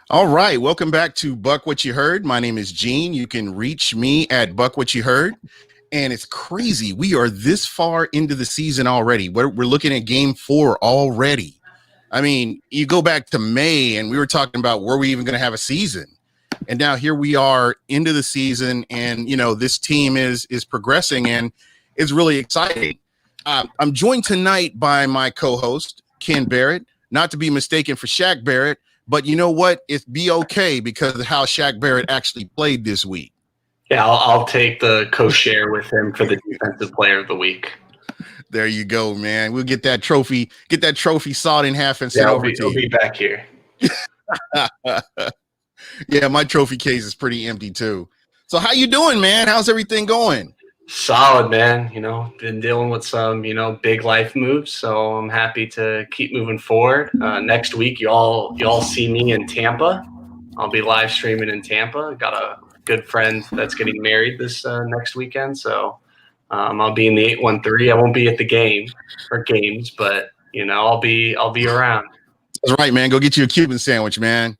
All right, welcome back to Buck What You Heard. My name is Gene. You can reach me at Buck What You Heard. And it's crazy. We are this far into the season already. We're looking at game 4 already. I mean, you go back to May and we were talking about were we even going to have a season? And now here we are into the season, and this team is progressing and it's really exciting. I'm joined tonight by my co-host Ken Barrett, not to be mistaken for Shaq Barrett, but you know what? It's be okay because of how Shaq Barrett actually played this week. Yeah, I'll take the co-share with him for the defensive player of the week. There you go, man. We'll get that trophy sawed in half and sent over to you. I'll be back here. Yeah, my trophy case is pretty empty too. So how you doing, man? How's everything going? Solid, man. Been dealing with some, big life moves, so I'm happy to keep moving forward. Next week, you all see me in Tampa. I'll be live streaming in Tampa. Got a good friend that's getting married this next weekend, so I'll be in the 813. I won't be at the games, but I'll be around. That's right, man. Go get you a Cuban sandwich, man.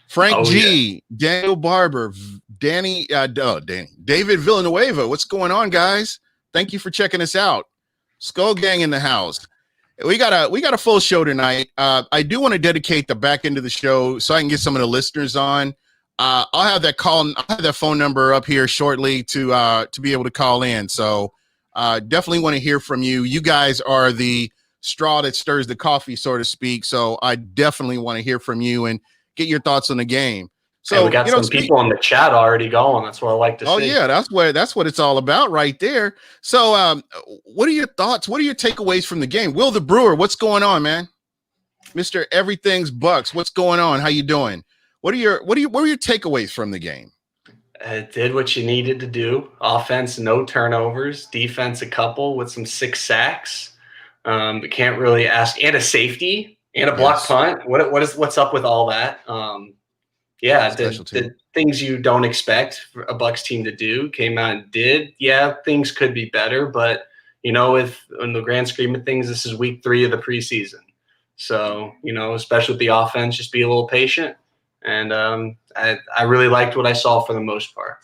Frank G, yeah. Daniel Barber, David Villanueva. What's going on, guys? Thank you for checking us out. Skull Gang in the house. We got a full show tonight. I do want to dedicate the back end of the show so I can get some of the listeners on. I'll have that phone number up here shortly to be able to call in. So definitely want to hear from you. You guys are the straw that stirs the coffee, so to speak. So I definitely want to hear from you and get your thoughts on the game. So we got some people in the chat already going. That's what I like to see. Oh yeah, that's what it's all about right there. So what are your thoughts? What are your takeaways from the game? Will the Brewer, what's going on, man? Mr. Everything's Bucs, what's going on? How you doing? What are your takeaways from the game? It did what you needed to do. Offense, no turnovers. Defense, a couple with some 6 sacks. Can't really ask, and a safety and a block punt. What's up with all that? The things you don't expect a Bucs team to do came out and did. Yeah, things could be better, but in the grand scheme of things, this is week 3 of the preseason. So especially with the offense, just be a little patient. And I really liked what I saw for the most part.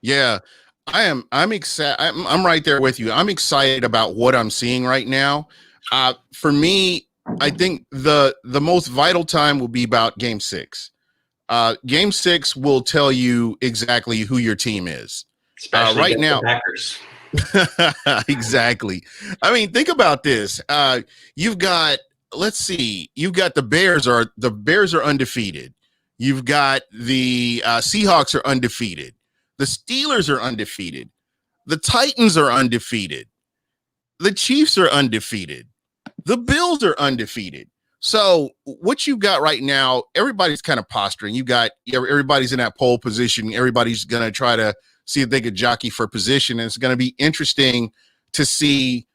Yeah, I'm excited. I'm right there with you. I'm excited about what I'm seeing right now. For me, I think the most vital time will be about game 6. Game 6 will tell you exactly who your team is. Especially right now. The Packers. Exactly. I mean, think about this. You've got the Bears are undefeated. You've got the Seahawks are undefeated. The Steelers are undefeated. The Titans are undefeated. The Chiefs are undefeated. The Bills are undefeated. So what you got right now, everybody's kind of posturing. Everybody's in that pole position. Everybody's going to try to see if they could jockey for position. And it's going to be interesting to see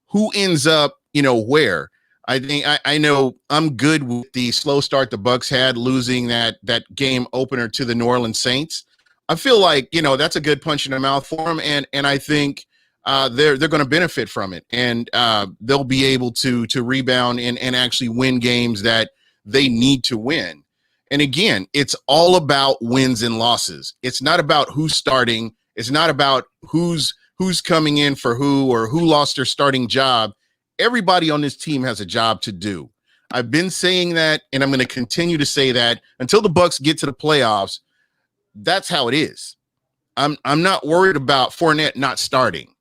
who ends up, where. I think I know I'm good with the slow start the Bucs had, losing that game opener to the New Orleans Saints. I feel like, that's a good punch in the mouth for them. And I think they're going to benefit from it, and they'll be able to rebound and actually win games that they need to win. And again, it's all about wins and losses. It's not about who's starting. It's not about who's coming in for who or who lost their starting job. Everybody on this team has a job to do. I've been saying that, and I'm going to continue to say that until the Bucs get to the playoffs. That's how it is. I'm not worried about Fournette not starting.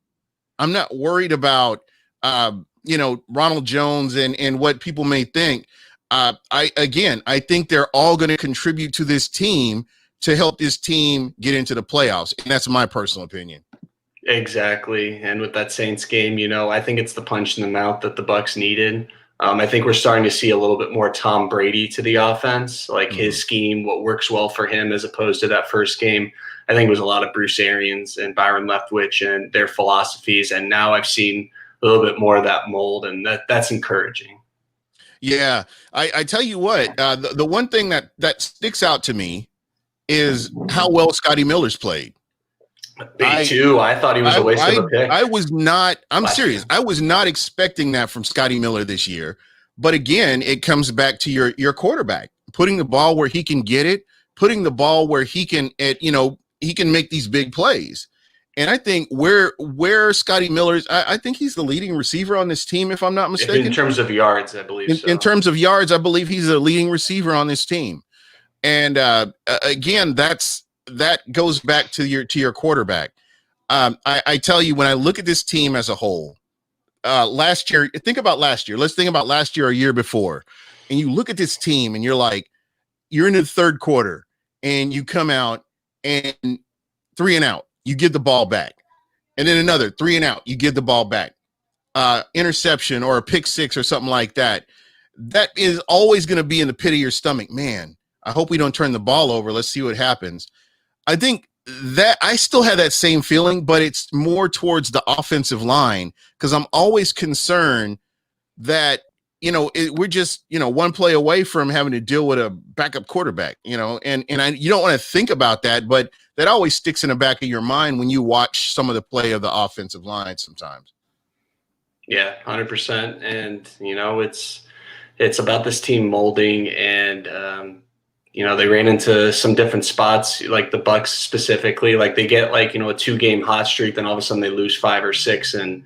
I'm not worried about, Ronald Jones and what people may think. I think they're all going to contribute to this team to help this team get into the playoffs. And that's my personal opinion. Exactly. And with that Saints game, I think it's the punch in the mouth that the Bucs needed. I think we're starting to see a little bit more Tom Brady to the offense, like his scheme, what works well for him as opposed to that first game. I think it was a lot of Bruce Arians and Byron Leftwich and their philosophies. And now I've seen a little bit more of that mold, and that's encouraging. Yeah. I tell you what, the one thing that sticks out to me is how well Scotty Miller's played. Me too. I thought he was a waste of a pick. I'm serious. I was not expecting that from Scotty Miller this year. But again, it comes back to your quarterback putting the ball where he can get it, putting the ball where he can, he can make these big plays. And I think where Scotty Miller's, I think he's the leading receiver on this team, if I'm not mistaken. In terms of yards, I believe so. In terms of yards, I believe he's the leading receiver on this team. And again, that goes back to your quarterback. I tell you, when I look at this team as a whole, last year, think about last year. Let's think about last year or a year before. And you look at this team and you're like, you're in the third quarter and you come out and 3 and out, you give the ball back. And then another 3 and out, you give the ball back. Interception or a pick six or something like that. That is always going to be in the pit of your stomach. Man, I hope we don't turn the ball over. Let's see what happens. I think that I still have that same feeling, but it's more towards the offensive line, because I'm always concerned that, we're just, one play away from having to deal with a backup quarterback, you don't want to think about that, but that always sticks in the back of your mind when you watch some of the play of the offensive line sometimes. Yeah, 100%. And, it's about this team molding, and, they ran into some different spots, like the Bucs specifically. Like they get a 2-game hot streak, then all of a sudden they lose 5 or 6. And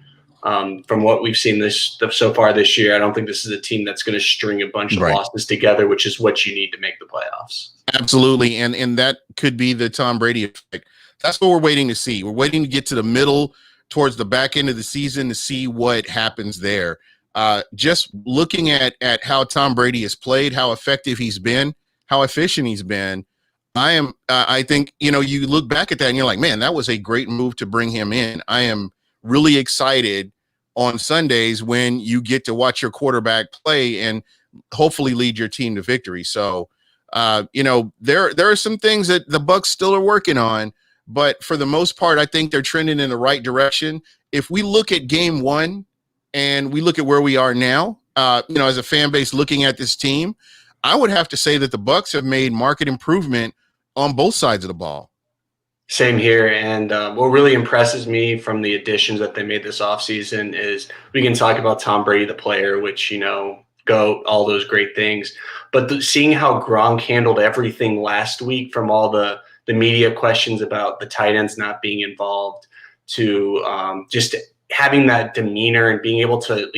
from what we've seen so far this year, I don't think this is a team that's going to string a bunch of losses together, which is what you need to make the playoffs. Absolutely, and that could be the Tom Brady effect. That's what we're waiting to see. We're waiting to get to the middle, towards the back end of the season, to see what happens there. Just looking at how Tom Brady has played, how effective he's been, how efficient he's been, I think, you look back at that and you're like, man, that was a great move to bring him in. I am really excited on Sundays when you get to watch your quarterback play and hopefully lead your team to victory. So, there are some things that the Bucs still are working on, but for the most part, I think they're trending in the right direction. If we look at game 1 and we look at where we are now, as a fan base looking at this team, I would have to say that the Bucs have made market improvement on both sides of the ball. Same here. And what really impresses me from the additions that they made this offseason is, we can talk about Tom Brady, the player, which, go all those great things. But seeing how Gronk handled everything last week, from all the media questions about the tight ends not being involved, to just having that demeanor and being able to,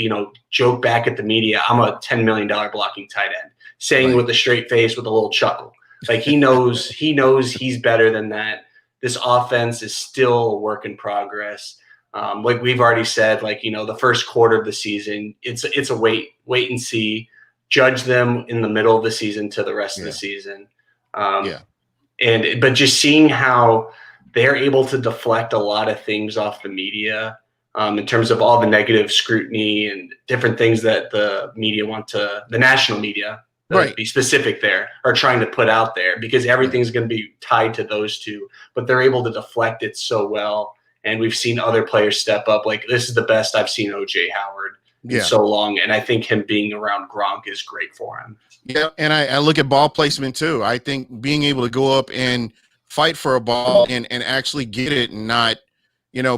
joke back at the media, I'm a $10 million blocking tight end, saying with a straight face, with a little chuckle. Like he knows he's better than that. This offense is still a work in progress. Like we've already said, the first quarter of the season, it's a wait and see, judge them in the middle of the season to the rest of the season. But just seeing how they're able to deflect a lot of things off the media, in terms of all the negative scrutiny and different things that the national media, be specific there, are trying to put out there, because everything's going to be tied to those two, but they're able to deflect it so well. And we've seen other players step up. Like, this is the best I've seen OJ Howard in so long. And I think him being around Gronk is great for him. Yeah. And I look at ball placement too. I think being able to go up and fight for a ball and actually get it and not,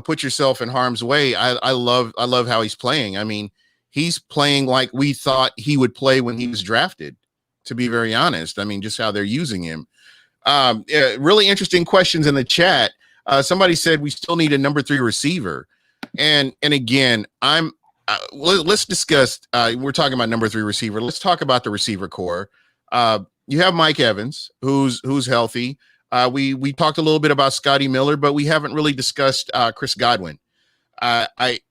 put yourself in harm's way. I love how he's playing. I mean, he's playing like we thought he would play when he was drafted, to be very honest. I mean, just how they're using him. Really interesting questions in the chat. Somebody said we still need a number 3 receiver. And again, let's discuss, we're talking about number 3 receiver. Let's talk about the receiver core. You have Mike Evans, who's healthy. We talked a little bit about Scotty Miller, but we haven't really discussed Chris Godwin.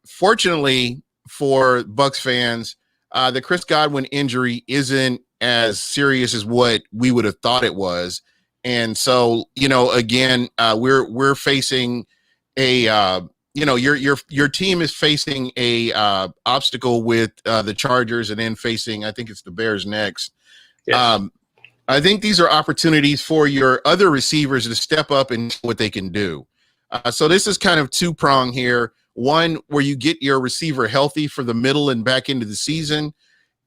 Fortunately for Bucs fans, the Chris Godwin injury isn't as serious as what we would have thought it was. And so, again, we're facing a, your team is facing a obstacle with the Chargers, and then facing, I think it's the Bears next. Yes. I think these are opportunities for your other receivers to step up and what they can do. So this is kind of 2-prong here. One, where you get your receiver healthy for the middle and back into the season.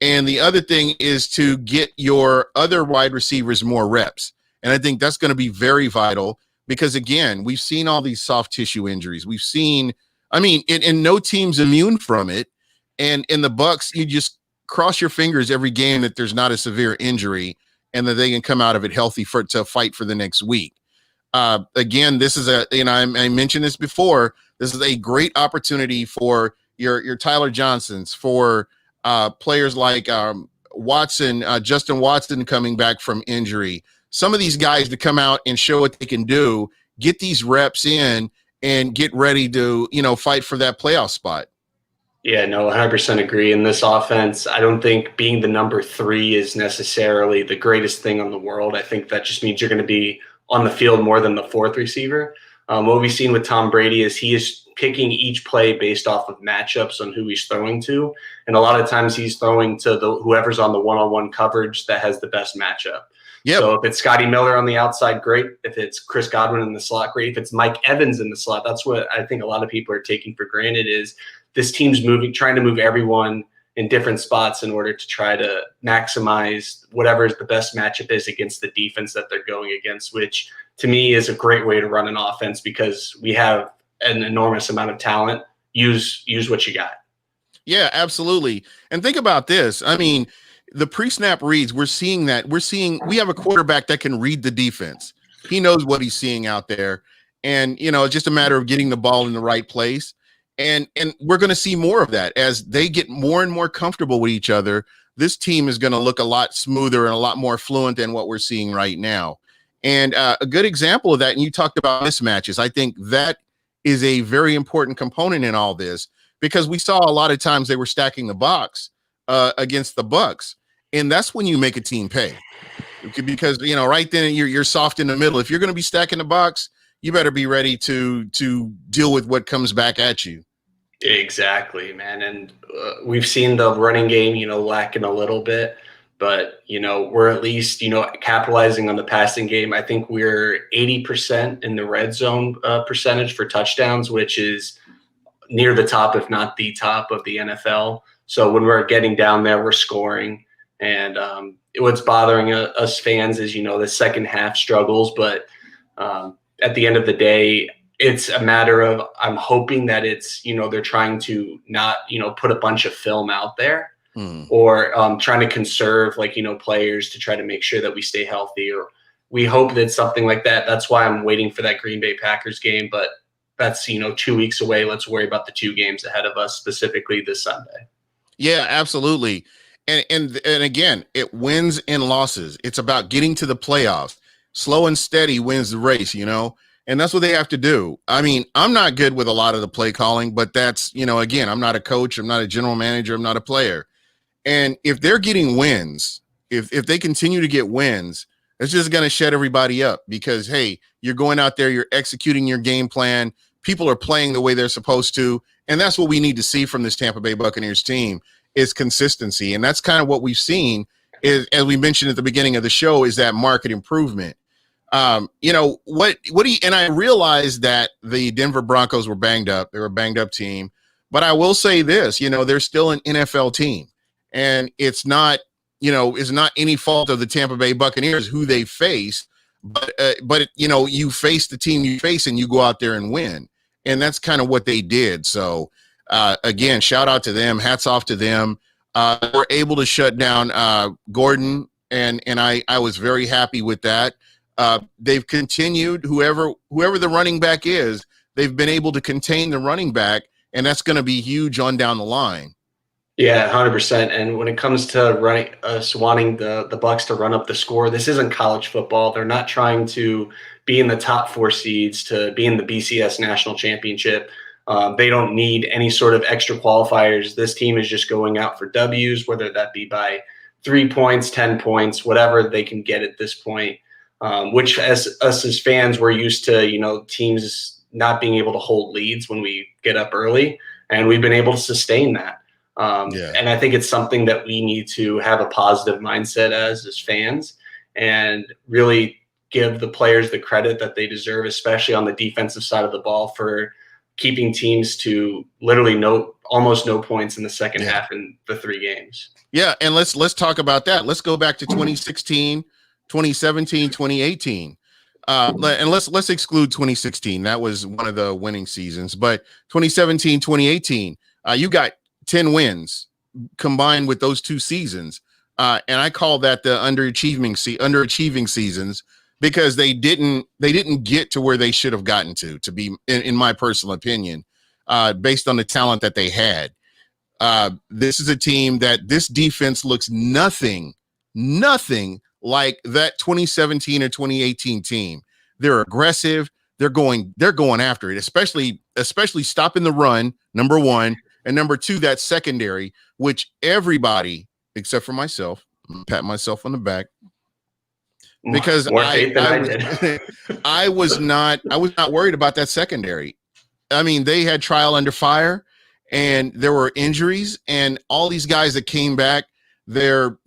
And the other thing is to get your other wide receivers more reps. And I think that's going to be very vital, because, again, we've seen all these soft tissue injuries. We've seen, and no team's immune from it. And in the Bucs, you just cross your fingers every game that there's not a severe injury. and that they can come out of it healthy to fight for the next week. Again, this is I mentioned this before. This is a great opportunity for your Tyler Johnsons, for players like Watson, Justin Watson coming back from injury. Some of these guys to come out and show what they can do, get these reps in, and get ready to, fight for that playoff spot. Yeah, no, 100% agree. In this offense, I don't think being the number 3 is necessarily the greatest thing in the world. I think that just means you're going to be on the field more than the 4th receiver. What we've seen with Tom Brady is he is picking each play based off of matchups on who he's throwing to. And a lot of times he's throwing to whoever's on the one-on-one coverage that has the best matchup. Yep. So if it's Scotty Miller on the outside, great. If it's Chris Godwin in the slot, great. If it's Mike Evans in the slot, that's what I think a lot of people are taking for granted is this team's trying to move everyone in different spots in order to try to maximize whatever the best matchup is against the defense that they're going against, which to me is a great way to run an offense because we have an enormous amount of talent. Use what you got. Yeah, absolutely. And think about this. I mean, the pre-snap reads, we're seeing we have a quarterback that can read the defense. He knows what he's seeing out there. And, it's just a matter of getting the ball in the right place. And we're going to see more of that as they get more and more comfortable with each other. This team is going to look a lot smoother and a lot more fluent than what we're seeing right now. And a good example of that, and you talked about mismatches, I think that is a very important component in all this because we saw a lot of times they were stacking the box against the Bucs. And that's when you make a team pay because, right then you're soft in the middle. If you're going to be stacking the box, you better be ready to deal with what comes back at you. Exactly, man. And we've seen the running game, lacking a little bit, but, we're at least, capitalizing on the passing game. I think we're 80% in the red zone percentage for touchdowns, which is near the top, if not the top of the NFL. So when we're getting down there, we're scoring. And what's bothering us fans is, the second half struggles, but at the end of the day, it's a matter of I'm hoping that it's, they're trying to not, put a bunch of film out there or trying to conserve players to try to make sure that we stay healthy, or we hope that something like that. That's why I'm waiting for that Green Bay Packers game, but that's, 2 weeks away. Let's worry about the 2 games ahead of us, specifically this Sunday. Yeah, absolutely. And again, it wins and losses. It's about getting to the playoffs. Slow and steady wins the race, and that's what they have to do. I mean, I'm not good with a lot of the play calling, but that's, again, I'm not a coach. I'm not a general manager. I'm not a player. And if they're getting wins, if they continue to get wins, it's just going to shut everybody up because, hey, you're going out there, you're executing your game plan. People are playing the way they're supposed to. And that's what we need to see from this Tampa Bay Buccaneers team is consistency. And that's kind of what we've seen is, as we mentioned at the beginning of the show, is that market improvement. What do you, and I realized that the Denver Broncos were banged up. They were a banged up team, but I will say this, they're still an NFL team and it's not any fault of the Tampa Bay Buccaneers who they face, but you face the team you face and you go out there and win. And that's kind of what they did. So again, shout out to them. Hats off to them. We're able to shut down Gordon. And I was very happy with that. They've continued whoever the running back is, they've been able to contain the running back, and that's going to be huge on down the line. Yeah, 100%. And when it comes to wanting the Bucs to run up the score, this isn't college football. They're not trying to be in the top 4 seeds to be in the BCS national championship. They don't need any sort of extra qualifiers. This team is just going out for W's, whether that be by 3 points, 10 points, whatever they can get at this point. Which as us as fans, we're used to, teams not being able to hold leads when we get up early, and we've been able to sustain that. And I think it's something that we need to have a positive mindset as fans and really give the players the credit that they deserve, especially on the defensive side of the ball for keeping teams to literally almost no points in the second half in the 3 games. Yeah. And let's talk about that. Let's go back to 2016, 2017, 2018. And let's exclude 2016. That was one of the winning seasons, but 2017, 2018, you got 10 wins combined with those 2 seasons. And I call that the underachieving seasons, because they didn't get to where they should have gotten to be, in my personal opinion, based on the talent that they had. This is a team that this defense looks nothing like that 2017 or 2018 team. They're aggressive. They're going after it, especially stopping the run, number one, and number two, that secondary, which everybody except for myself, I'm pat myself on the back, because I was not worried about that secondary. I mean, they had trial under fire, and there were injuries, and all these guys that came back, they're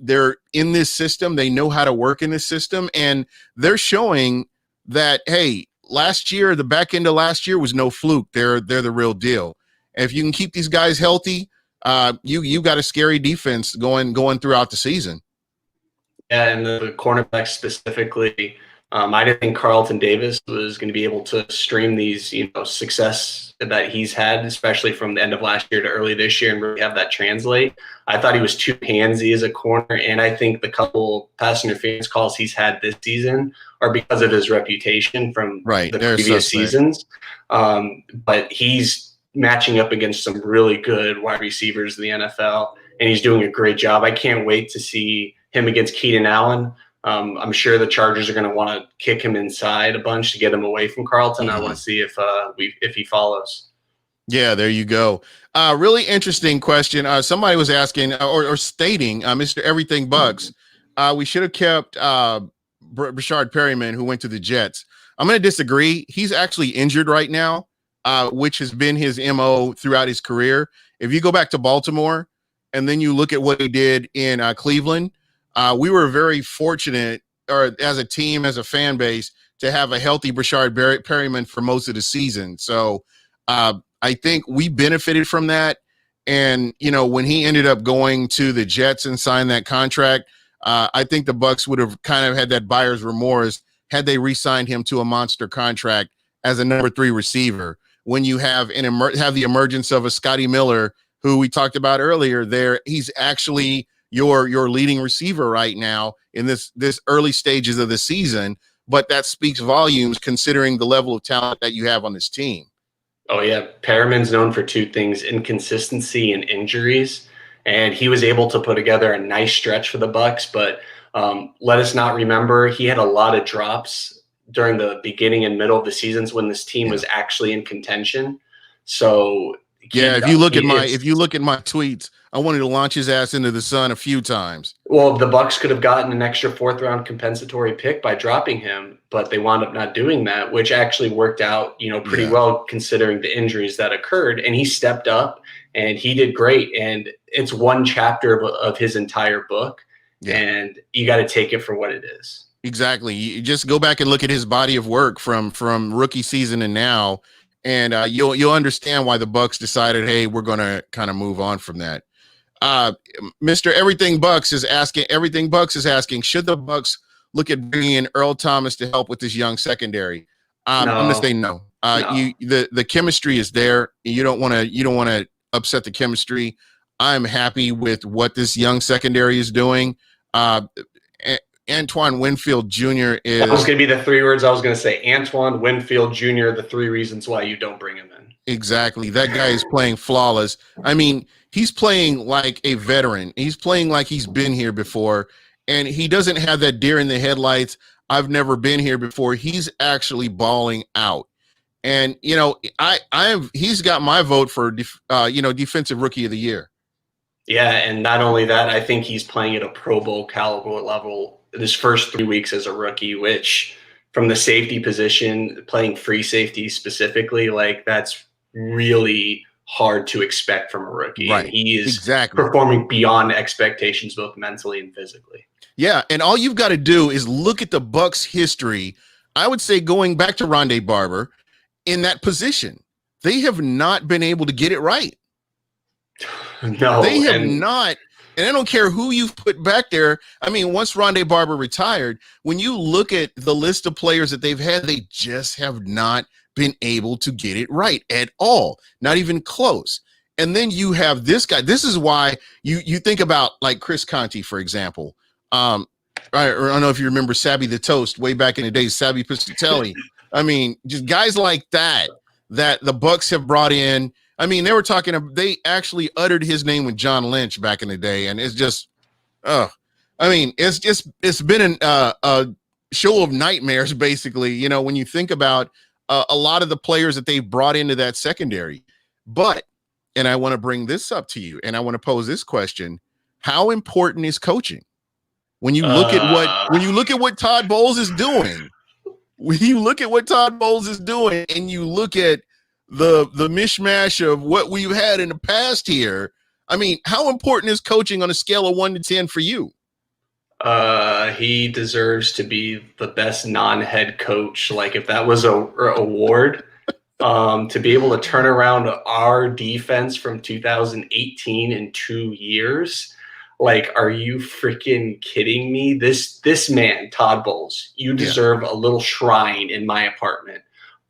in this system. They know how to work in this system, and they're showing that, hey, last year, the back end of last year was no fluke. They're the real deal. And if you can keep these guys healthy, you got a scary defense going throughout the season. Yeah, and the cornerback specifically, I didn't think Carlton Davis was going to be able to stream these, success that he's had, especially from the end of last year to early this year, and really have that translate. I thought he was too handsy as a corner, and I think the couple pass interference calls he's had this season are because of his reputation from the previous seasons. But he's matching up against some really good wide receivers in the NFL, and he's doing a great job. I can't wait to see him against Keenan Allen. I'm sure the Chargers are going to want to kick him inside a bunch to get him away from Carlton. I want to see if he follows. Yeah, there you go. Really interesting question. Somebody was asking or stating, Mr. Everything Bucs, we should have kept Brashard Perryman, who went to the Jets. I'm going to disagree. He's actually injured right now, which has been his MO throughout his career. If you go back to Baltimore and then you look at what he did in Cleveland, we were very fortunate, or as a team, as a fan base, to have a healthy Brashard Perryman for most of the season. So I think we benefited from that. And, when he ended up going to the Jets and signed that contract, I think the Bucs would have kind of had that buyer's remorse had they re-signed him to a monster contract as a number 3 receiver. When you have the emergence of a Scotty Miller, who we talked about earlier, he's actually your leading receiver right now in this early stages of the season, but that speaks volumes considering the level of talent that you have on this team. Oh yeah, Perriman's known for 2 things: inconsistency and injuries, and he was able to put together a nice stretch for the Bucs. But let us not remember, he had a lot of drops during the beginning and middle of the seasons when this team was actually in contention. So if you look at my tweets, I wanted to launch his ass into the sun a few times. Well, the Bucs could have gotten an extra 4th-round compensatory pick by dropping him, but they wound up not doing that, which actually worked out, pretty well considering the injuries that occurred. And he stepped up and he did great. And it's one chapter of his entire book, and you got to take it for what it is. Exactly. You just go back and look at his body of work from rookie season and now, and you'll understand why the Bucs decided, hey, we're going to kind of move on from that. Mr. Everything Bucs is asking, should the Bucs look at bringing in Earl Thomas to help with this young secondary? I'm going to say no. The chemistry is there. You don't want to upset the chemistry. I'm happy with what this young secondary is doing. Antoine Winfield Jr. is. That was going to be the 3 words I was going to say. Antoine Winfield Jr., the 3 reasons why you don't bring him in. Exactly. That guy is playing flawless. I mean, he's playing like a veteran. He's playing like he's been here before, and he doesn't have that deer in the headlights, I've never been here before. He's actually balling out. And, he's got my vote for, defensive rookie of the year. Yeah, and not only that, I think he's playing at a Pro Bowl caliber level his first 3 weeks as a rookie, which from the safety position, playing free safety specifically, that's really hard to expect from a rookie. Right. And he is performing beyond expectations, both mentally and physically. Yeah, and all you've got to do is look at the Bucs' history. I would say going back to Rondé Barber in that position, they have not been able to get it right. No, they have not. And I don't care who you've put back there. I mean, once Rondé Barber retired, when you look at the list of players that they've had, they just have not been able to get it right at all. Not even close. And then you have this guy. This is why you think about like Chris Conti, for example. I don't know if you remember Sabby the Toast way back in the day, Sabby Piscatelli. I mean, just guys like that the Bucs have brought in. I mean, they actually uttered his name with John Lynch back in the day, and it's just, I mean, it's been a show of nightmares, basically. You know, when you think about a lot of the players that they've brought into that secondary. But, and I want to bring this up to you, and I want to pose this question: how important is coaching? When you look at what Todd Bowles is doing, and you look at the mishmash of what we've had in the past here, I mean, how important is coaching on a scale of 1 to 10 for you? He deserves to be the best non-head coach. Like, if that was a award, to be able to turn around our defense from 2018 in 2 years. Like, are you freaking kidding me? This man, Todd Bowles, you deserve a little shrine in my apartment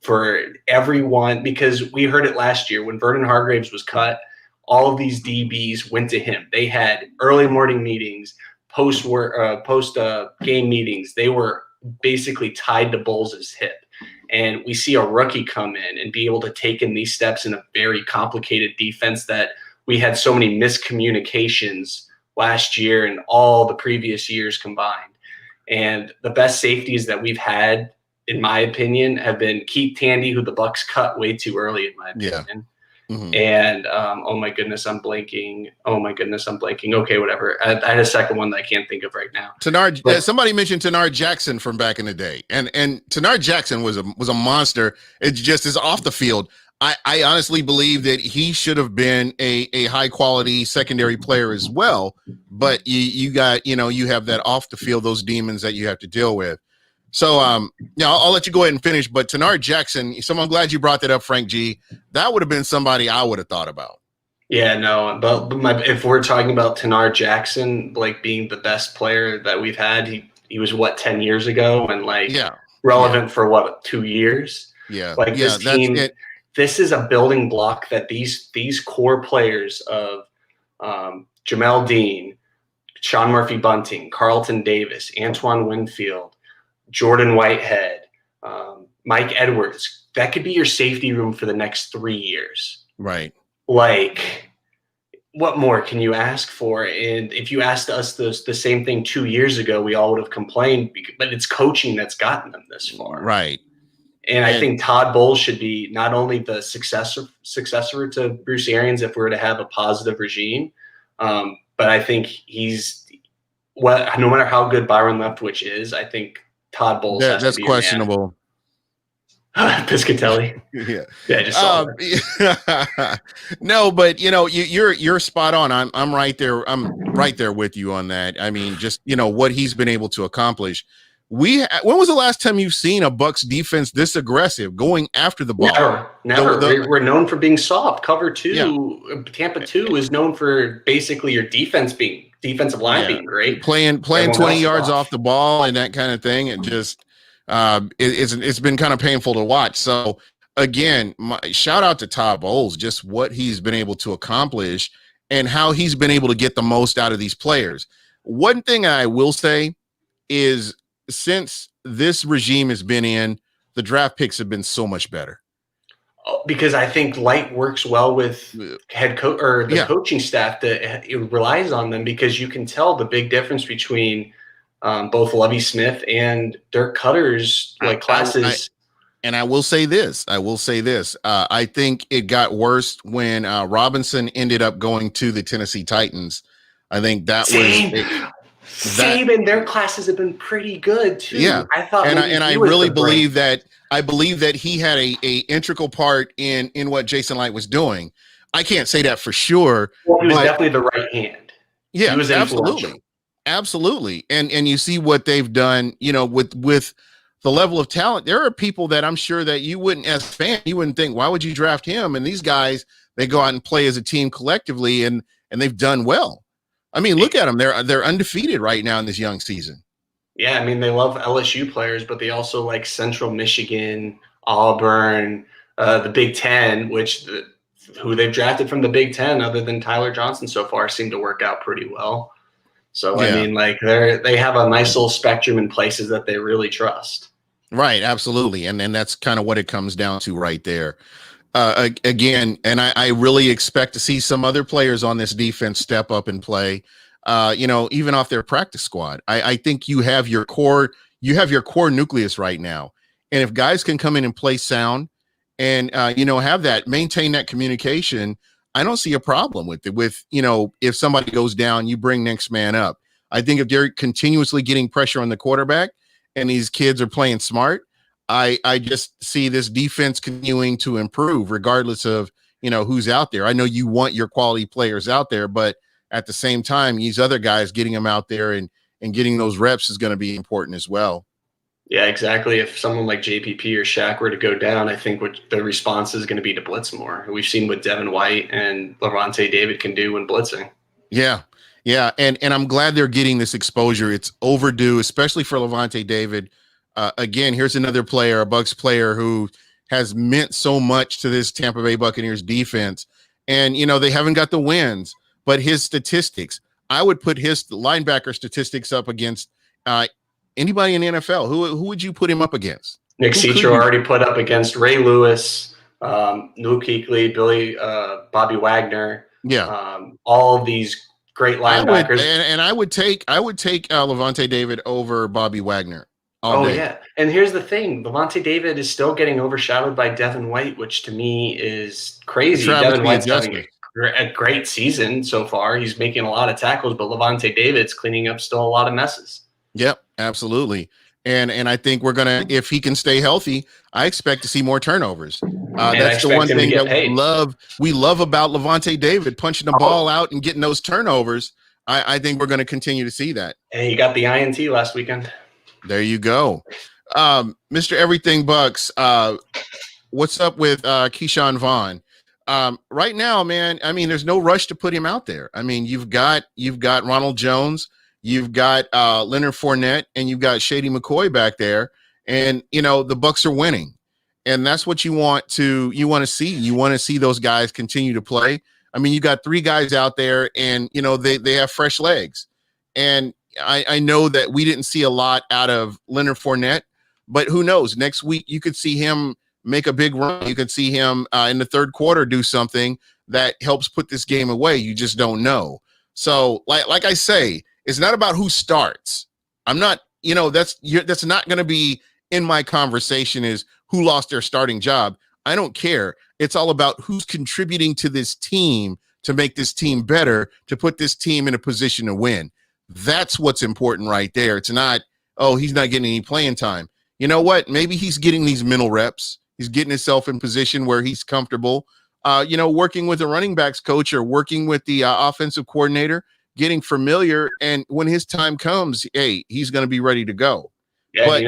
for everyone, because we heard it last year when Vernon Hargraves was cut. All of these DBs went to him. They had early morning meetings, post game meetings. They were basically tied to Bowles' hip. And we see a rookie come in and be able to take in these steps in a very complicated defense that we had so many miscommunications last year and all the previous years combined. And the best safeties that we've had, in my opinion, have been Keith Tandy, who the Bucs cut way too early, in my opinion. Yeah. Mm-hmm. And oh my goodness, I'm blanking. Okay, whatever. I had a second one that I can't think of right now. Somebody mentioned Tenard Jackson from back in the day, and Tenard Jackson was a monster. It just is off the field. I honestly believe that he should have been a high quality secondary player as well. But you have that off the field, those demons that you have to deal with. So I'll let you go ahead and finish. But Tenard Jackson, so I'm glad you brought that up, Frank G. That would have been somebody I would have thought about. Yeah, no, but if we're talking about Tenard Jackson, like being the best player that we've had, he was 10 years ago, and relevant for 2 years. Yeah, like this team. This is a building block that these core players of Jamel Dean, Sean Murphy Bunting, Carlton Davis, Antoine Winfield, Jordan Whitehead, Mike Edwards, that could be your safety room for the next 3 years. Right. Like, what more can you ask for? And if you asked us the same thing 2 years ago, we all would have complained, but it's coaching that's gotten them this far. Right. And I think Todd Bowles should be not only the successor to Bruce Arians if we were to have a positive regime, but I think no matter how good Byron Leftwich is, I think Todd Bowles has to be questionable. Piscatelli. Yeah, I just saw that. No, but you're spot on. I'm right there. I'm right there with you on that. I mean, just what he's been able to accomplish. When was the last time you've seen a Bucs defense this aggressive going after the ball? Never. We're known for being soft. Cover 2, yeah. Tampa 2 is known for basically your defensive line being great. Playing 20 yards off the ball and that kind of thing. And just it's been kind of painful to watch. So again, shout out to Todd Bowles, just what he's been able to accomplish and how he's been able to get the most out of these players. One thing I will say is, since this regime has been in, the draft picks have been so much better. Because I think Light works well with head coach or the coaching staff that it relies on them, because you can tell the big difference between both Lovie Smith and Dirk Cutter's classes. And I will say this. I think it got worse when Robinson ended up going to the Tennessee Titans. I think that and their classes have been pretty good too. Yeah, I thought, and I really believe that. I believe that he had a integral part in what Jason Light was doing. I can't say that for sure. Well, he was definitely the right hand. Yeah, he was absolutely. And you see what they've done. With the level of talent, there are people that I'm sure that you wouldn't, as a fan, you wouldn't think, why would you draft him? And these guys, they go out and play as a team collectively, and they've done well. I mean, look at them. They're undefeated right now in this young season. Yeah, I mean, they love LSU players, but they also like Central Michigan, Auburn, the Big Ten, which who they've drafted from the Big Ten, other than Tyler Johnson so far, seem to work out pretty well. So, I Yeah. mean, like they have a nice little spectrum in places that they really trust. Right. Absolutely. And that's kind of what it comes down to right there. Again, and I really expect to see some other players on this defense step up and play, even off their practice squad. I think you have your core nucleus right now. And if guys can come in and play sound and, maintain that communication, I don't see a problem with it. If somebody goes down, you bring next man up. I think if they're continuously getting pressure on the quarterback and these kids are playing smart, I just see this defense continuing to improve regardless of, who's out there. I know you want your quality players out there, but at the same time, these other guys getting them out there and getting those reps is going to be important as well. Yeah, exactly. If someone like JPP or Shaq were to go down, I think what the response is going to be to blitz more. We've seen what Devin White and Lavonte David can do when blitzing. Yeah. Yeah. And I'm glad they're getting this exposure. It's overdue, especially for Lavonte David. Again, here's another player, a Bucs player who has meant so much to this Tampa Bay Buccaneers defense. And, they haven't got the wins, but his statistics, I would put his linebacker statistics up against anybody in the NFL. Who would you put him up against? Nick Citro already put up against Ray Lewis, Luke Kuechly, Bobby Wagner. Yeah. All of these great linebackers. I would take Lavonte David over Bobby Wagner. Yeah. And here's the thing. Lavonte David is still getting overshadowed by Devin White, which to me is crazy. Devin White's having a great season so far. He's making a lot of tackles, but Lavonte David's cleaning up still a lot of messes. Yep, absolutely. And I think if he can stay healthy, I expect to see more turnovers. That's the one thing that we love about Lavonte David, punching the ball out and getting those turnovers. I think we're going to continue to see that. Hey, he got the INT last weekend. There you go. Mr. Everything Bucs, what's up with Keyshawn Vaughn? Right now, man, I mean, there's no rush to put him out there. I mean, you've got Ronald Jones, you've got Leonard Fournette, and you've got Shady McCoy back there. And, the Bucs are winning. And that's what you want to see. You want to see those guys continue to play. I mean, you got 3 guys out there and, they have fresh legs. And I know that we didn't see a lot out of Leonard Fournette, but who knows? Next week, you could see him make a big run. You could see him in the third quarter do something that helps put this game away. You just don't know. So like I say, it's not about who starts. I'm not, that's not going to be in my conversation is who lost their starting job. I don't care. It's all about who's contributing to this team to make this team better, to put this team in a position to win. That's what's important right there. It's not, he's not getting any playing time. You know what? Maybe he's getting these mental reps. He's getting himself in position where he's comfortable, working with a running backs coach or working with the offensive coordinator, getting familiar. And when his time comes, hey, he's going to be ready to go. Yeah, but,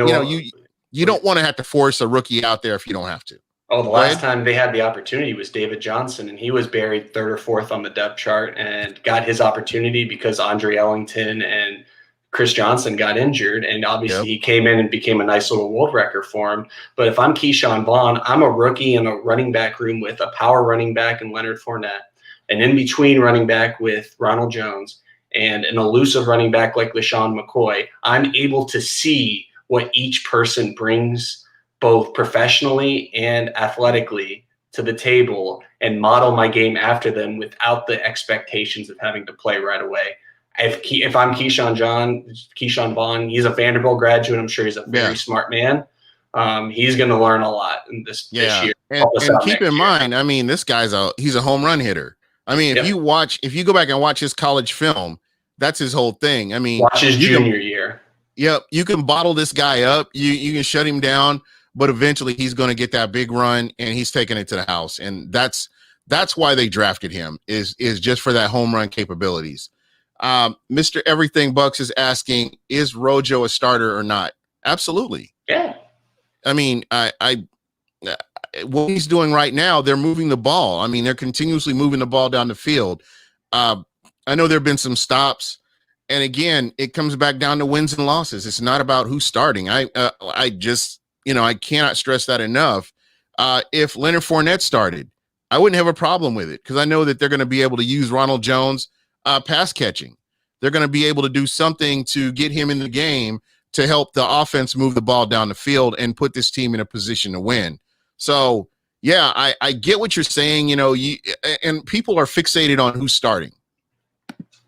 you don't want to have to force a rookie out there if you don't have to. Oh, the last time they had the opportunity was David Johnson, and he was buried 3rd or 4th on the depth chart and got his opportunity because Andre Ellington and Chris Johnson got injured, and obviously he came in and became a nice little world record for him. But if I'm Keyshawn Vaughn, I'm a rookie in a running back room with a power running back and Leonard Fournette, an in-between running back with Ronald Jones, and an elusive running back like LaShawn McCoy. I'm able to see what each person brings both professionally and athletically to the table and model my game after them without the expectations of having to play right away. If I'm Keyshawn Vaughn, he's a Vanderbilt graduate. I'm sure he's a very smart man. He's going to learn a lot in this year. And keep in mind, I mean, this guy's he's a home run hitter. I mean, if you go back and watch his college film, that's his whole thing. I mean, watch his junior year. Yep. You can bottle this guy up. You can shut him down, but eventually he's going to get that big run and he's taking it to the house. And that's why they drafted him is just for that home run capabilities. Mr. Everything Bucs is asking, is Rojo a starter or not? Absolutely. Yeah. I mean, what he's doing right now, they're moving the ball. I mean, they're continuously moving the ball down the field. I know there have been some stops. And again, it comes back down to wins and losses. It's not about who's starting. I just, I cannot stress that enough. If Leonard Fournette started, I wouldn't have a problem with it because I know that they're going to be able to use Ronald Jones pass catching. They're going to be able to do something to get him in the game to help the offense move the ball down the field and put this team in a position to win. So, yeah, I get what you're saying. And people are fixated on who's starting.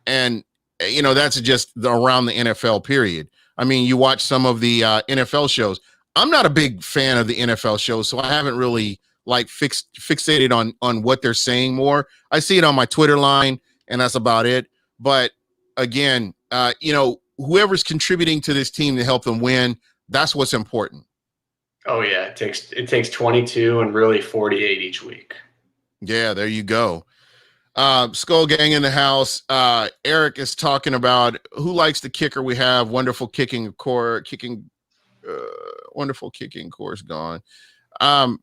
And, that's just around the NFL period. I mean, you watch some of the NFL shows. I'm not a big fan of the NFL shows, so I haven't really fixated on what they're saying more. I see it on my Twitter line, and that's about it. But again, whoever's contributing to this team to help them win, that's what's important. Oh yeah, it takes 22 and really 48 each week. Yeah, there you go. Skull Gang in the house. Eric is talking about who likes the kicker we have. Wonderful kicking core, wonderful kicking course gone. I'm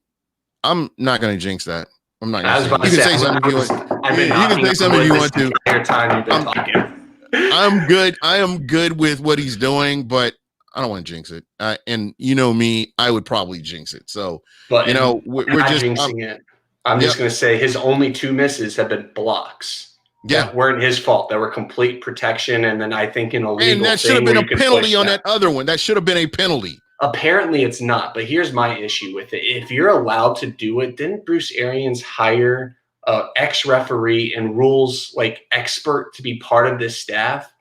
not going to jinx that. I'm not going to. You can say something if you want. You can say something if you want to. I'm good. I am good with what he's doing, but I don't want to jinx it. And you know me, I would probably jinx it. So, we're just jinxing it. I'm just going to say his only 2 misses have been blocks. Yeah, that weren't his fault. That were complete protection, and then I think in a legal and that should have been a penalty on that other one. That should have been a penalty. Apparently, it's not. But here's my issue with it: if you're allowed to do it, didn't Bruce Arians hire an ex-referee and rules expert to be part of this staff?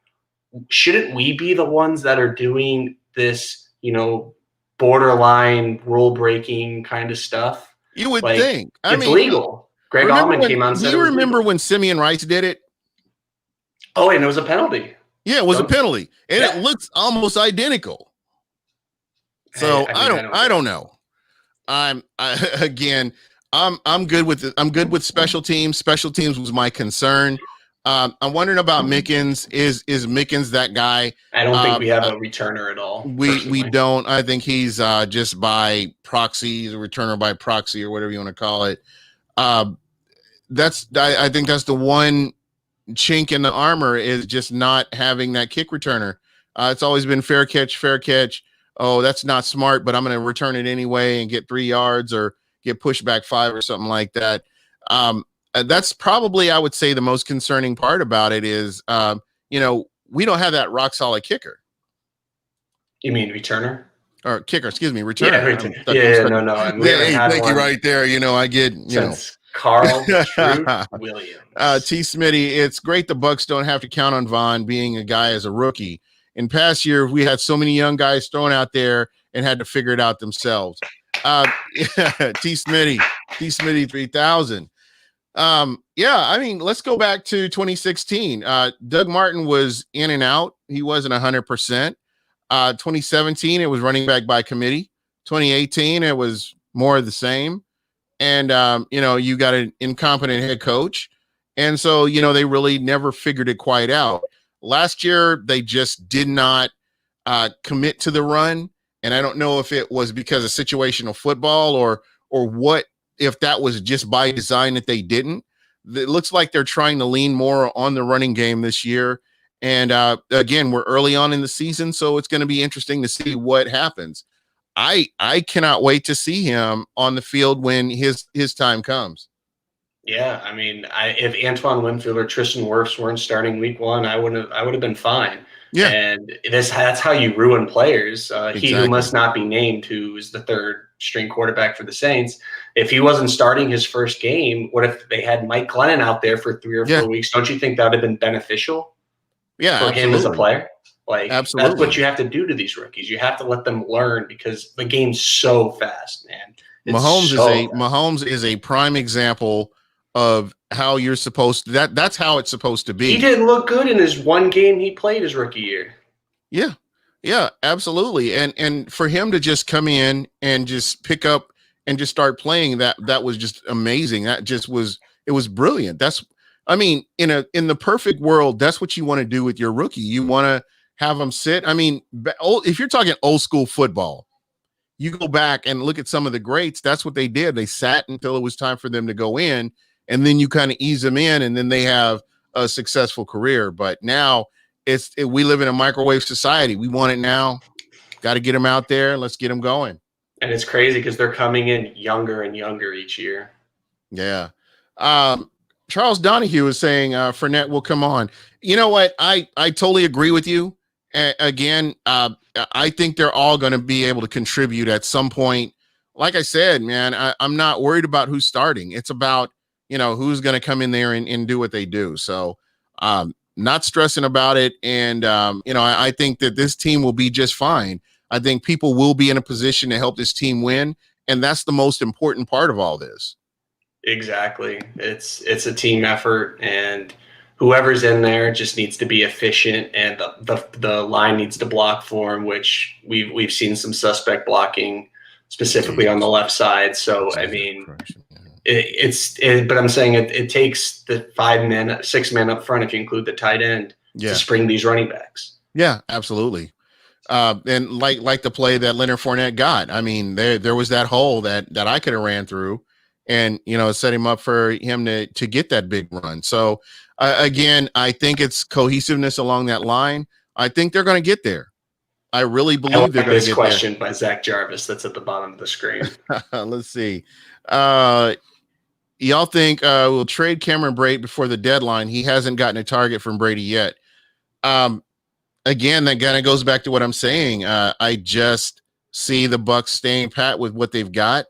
Shouldn't we be the ones that are doing this, borderline rule-breaking kind of stuff? You would think. It's legal. Greg Allman came out and said you remember when Simeon Rice did it? Oh, and it was a penalty. Yeah, it was a penalty. And it looks almost identical. So I don't know. I'm good with it. I'm good with special teams. Special teams was my concern. I'm wondering about Mickens. Is Mickens that guy? I don't think we have a returner at all. We don't. I think he's just by proxy, he's a returner by proxy or whatever you want to call it. I think that's the one chink in the armor is just not having that kick returner. It's always been fair catch. Oh, that's not smart, but I'm going to return it anyway and get 3 yards or get pushed back 5 or something like that. That's probably, I would say, the most concerning part about it is, we don't have that rock solid kicker. You mean returner? Or kicker, excuse me, returner. No. Thank you right there. I get, Carl Williams. T. Smitty, it's great the Bucs don't have to count on Vaughn being a guy as a rookie. In past years, we had so many young guys thrown out there and had to figure it out themselves. T. Smitty 3000. Let's go back to 2016. Doug Martin was in and out. He wasn't 100%. 2017, it was running back by committee. 2018, it was more of the same. And, you got an incompetent head coach. And so, they really never figured it quite out. Last year, they just did not commit to the run. And I don't know if it was because of situational football or what, if that was just by design that they didn't. It looks like they're trying to lean more on the running game this year. And again, we're early on in the season, so it's going to be interesting to see what happens. I cannot wait to see him on the field when his time comes. Yeah, I mean, if Antoine Winfield or Tristan Wirfs weren't starting week 1, I would have been fine. Yeah, and that's how you ruin players. Exactly. He who must not be named, who is the 3rd string quarterback for the Saints, if he wasn't starting his first game, what if they had Mike Glennon out there for 3 or 4 weeks? Don't you think that would have been beneficial? Yeah, for him as a player. Absolutely. That's what you have to do to these rookies. You have to let them learn because the game's so fast, man. Mahomes is a prime example of how you're supposed to. That's how it's supposed to be. He didn't look good in his 1 game he played his rookie year. Yeah, absolutely. And for him to just come in and just pick up and just start playing, that was just amazing. It was brilliant. In the perfect world, that's what you want to do with your rookie. You want to have them sit. I mean, if you're talking old school football, you go back and look at some of the greats. That's what they did. They sat until it was time for them to go in, and then you kind of ease them in, and then they have a successful career. But now we live in a microwave society. We want it now. Got to get them out there. Let's get them going. And it's crazy because they're coming in younger and younger each year. Yeah. Charles Donahue is saying Fournette will come on. You know what? I totally agree with you. Again, I think they're all going to be able to contribute at some point. Like I said, man, I'm not worried about who's starting. It's about, who's going to come in there and do what they do. So not stressing about it. And, I think that this team will be just fine. I think people will be in a position to help this team win. And that's the most important part of all this. Exactly. It's a team effort, and whoever's in there just needs to be efficient, and the line needs to block for him, which we've seen some suspect blocking specifically on the left side. So I mean, but I'm saying it takes the 6 men up front, if you include the tight end, to spring these running backs. Yeah, absolutely. And like the play that Leonard Fournette got. I mean, there was that hole that I could have ran through, and set him up for him to get that big run. So again, I think it's cohesiveness along that line. I think they're going to get there. I really believe they're going to get there. This question by Zach Jarvis that's at the bottom of the screen. Let's see. Y'all think we'll trade Cameron Brate before the deadline? He hasn't gotten a target from Brady yet. Again, that kind of goes back to what I'm saying. I just see the Bucs staying pat with what they've got.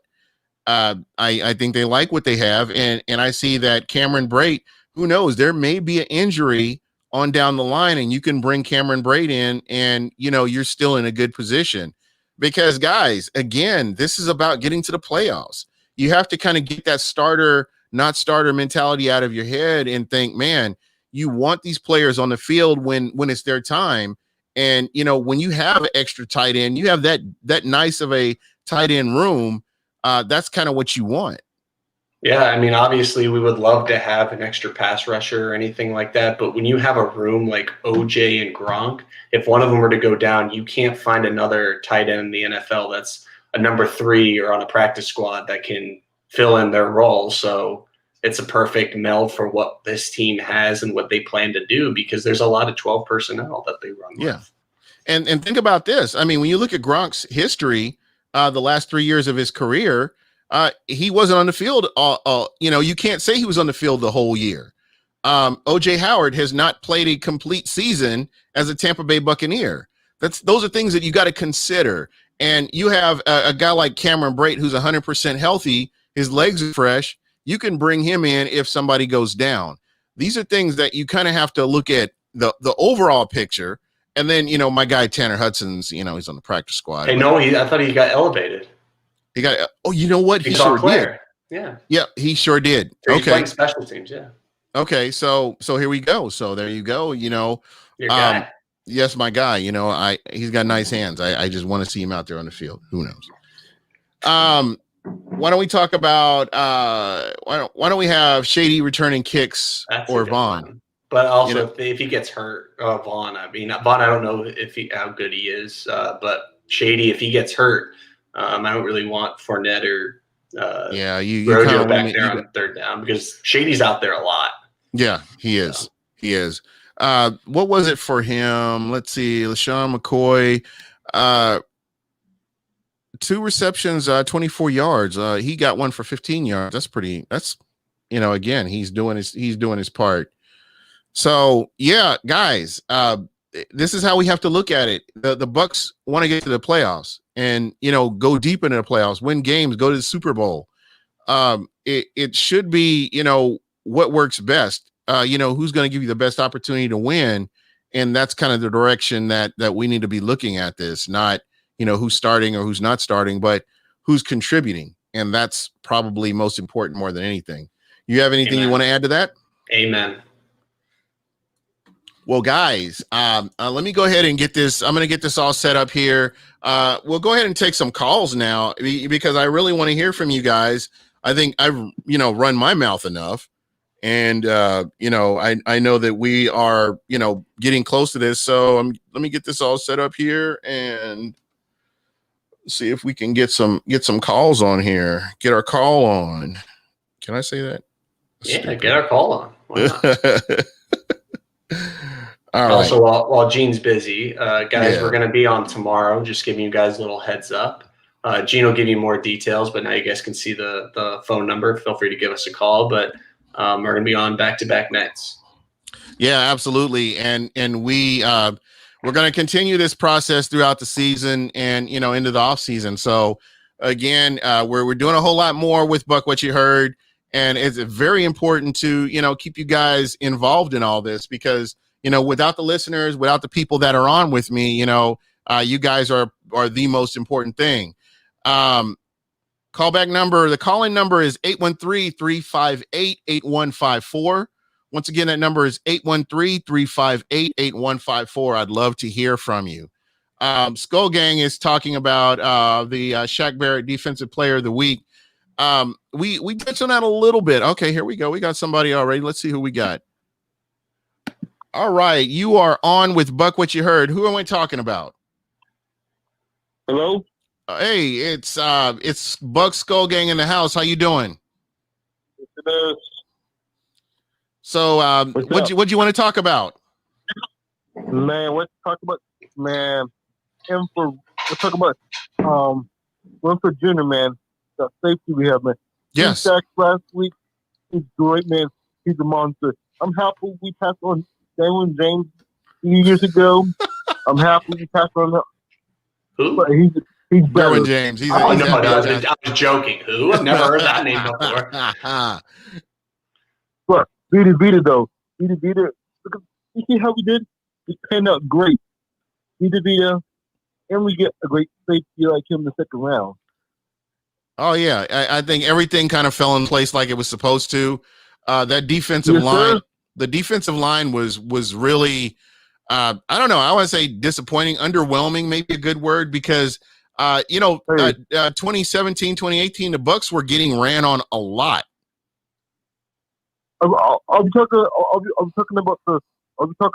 I think they like what they have, and I see that Cameron Brate, who knows, there may be an injury on down the line, and you can bring Cameron Brate in, and you're still in a good position. Because guys, again, this is about getting to the playoffs. You have to kind of get that starter, not starter mentality out of your head and think, man, you want these players on the field when it's their time. And, when you have an extra tight end, you have that nice of a tight end room. That's kind of what you want. Yeah, I mean, obviously we would love to have an extra pass rusher or anything like that. But when you have a room like OJ and Gronk, if one of them were to go down, you can't find another tight end in the NFL that's a number 3 or on a practice squad that can fill in their role. So it's a perfect meld for what this team has and what they plan to do, because there's a lot of 12 personnel that they run with. And think about this. I mean, when you look at Gronk's history, the last 3 years of his career, he wasn't on the field. You can't say he was on the field the whole year. OJ Howard has not played a complete season as a Tampa Bay Buccaneer. Those are things that you got to consider. And you have a guy like Cameron Brate who's 100% healthy. His legs are fresh. You can bring him in if somebody goes down. These are things that you kind of have to look at the overall picture. And then, my guy Tanner Hudson's, he's on the practice squad. Hey, no, I thought he got elevated. He got. Oh, you know what? He sure did. Yeah. Yeah, he sure did. He's playing special teams. Yeah. Okay, so here we go. So there you go. Your guy. Yes, my guy. He's got nice hands. I just want to see him out there on the field. Who knows? Why don't we talk about? Why don't we have Shady returning kicks or Vaughn? But also, if he gets hurt, Vaughn. I mean, Vaughn. I don't know how good he is, but Shady, if he gets hurt. I don't really want Fournette or you Rojo back there on third down, because Shady's out there a lot. Yeah, he is. So. He is. What was it for him? Let's see. LaShawn McCoy, 2 receptions, 24 yards. He got one for 15 yards. That's again, he's doing his part. So yeah, guys, this is how we have to look at it. The Bucs want to get to the playoffs and, go deep into the playoffs, win games, go to the Super Bowl. It should be, what works best, who's going to give you the best opportunity to win. And that's kind of the direction that we need to be looking at this, not, who's starting or who's not starting, but who's contributing. And that's probably most important more than anything. You have anything you want to add to that? Amen. Well, guys, let me go ahead and get this. I'm going to get this all set up here. We'll go ahead and take some calls now, because I really want to hear from you guys. I think I've, run my mouth enough. And, I know that we are, getting close to this. So let me get this all set up here and see if we can get some calls on here. Get our call on. Can I say that? Yeah, get our call on. Why not? All also, right. while Gene's busy, guys, we're going to be on tomorrow. Just giving you guys a little heads up. Gene will give you more details, but now you guys can see the phone number. Feel free to give us a call. But are going to be on back-to-back nights. Yeah, absolutely. And we're going to continue this process throughout the season and, into the off season. So again, we're doing a whole lot more with Buck What You Heard. And it's very important to, keep you guys involved in all this because, without the listeners, without the people that are on with me, you guys are the most important thing. The call-in number is 813-358-8154. Once again, that number is 813-358-8154. I'd love to hear from you. Skull Gang is talking about the Shaq Barrett Defensive Player of the Week. We touched on that a little bit. Okay, here we go. We got somebody already. Let's see who we got. All right, you are on with Buck What You Heard. Who am I talking about? Hello? Hey, it's Buck Skull Gang in the house. How you doing? It is. So, what you want to talk about? Man, let's talk about we'll talk about Winford Jr., man. The safety we have, man. Yes. He sacked last week. He's great, man. He's a monster. I'm happy we passed on Damon James a few years ago. I'm happy we passed on him. Who? But he's better. Derwin James. I was joking. Who? I've never heard that name before. But Vita though. Vita. Look, you see how we did? It panned out great. Vita, and we get a great safety like him in the second round. Oh yeah, I think everything kind of fell in place like it was supposed to. That defensive line, the defensive line was really, I don't know. I want to say disappointing, underwhelming, maybe a good word because 2017, 2018, the Bucs were getting ran on a lot. Are we talking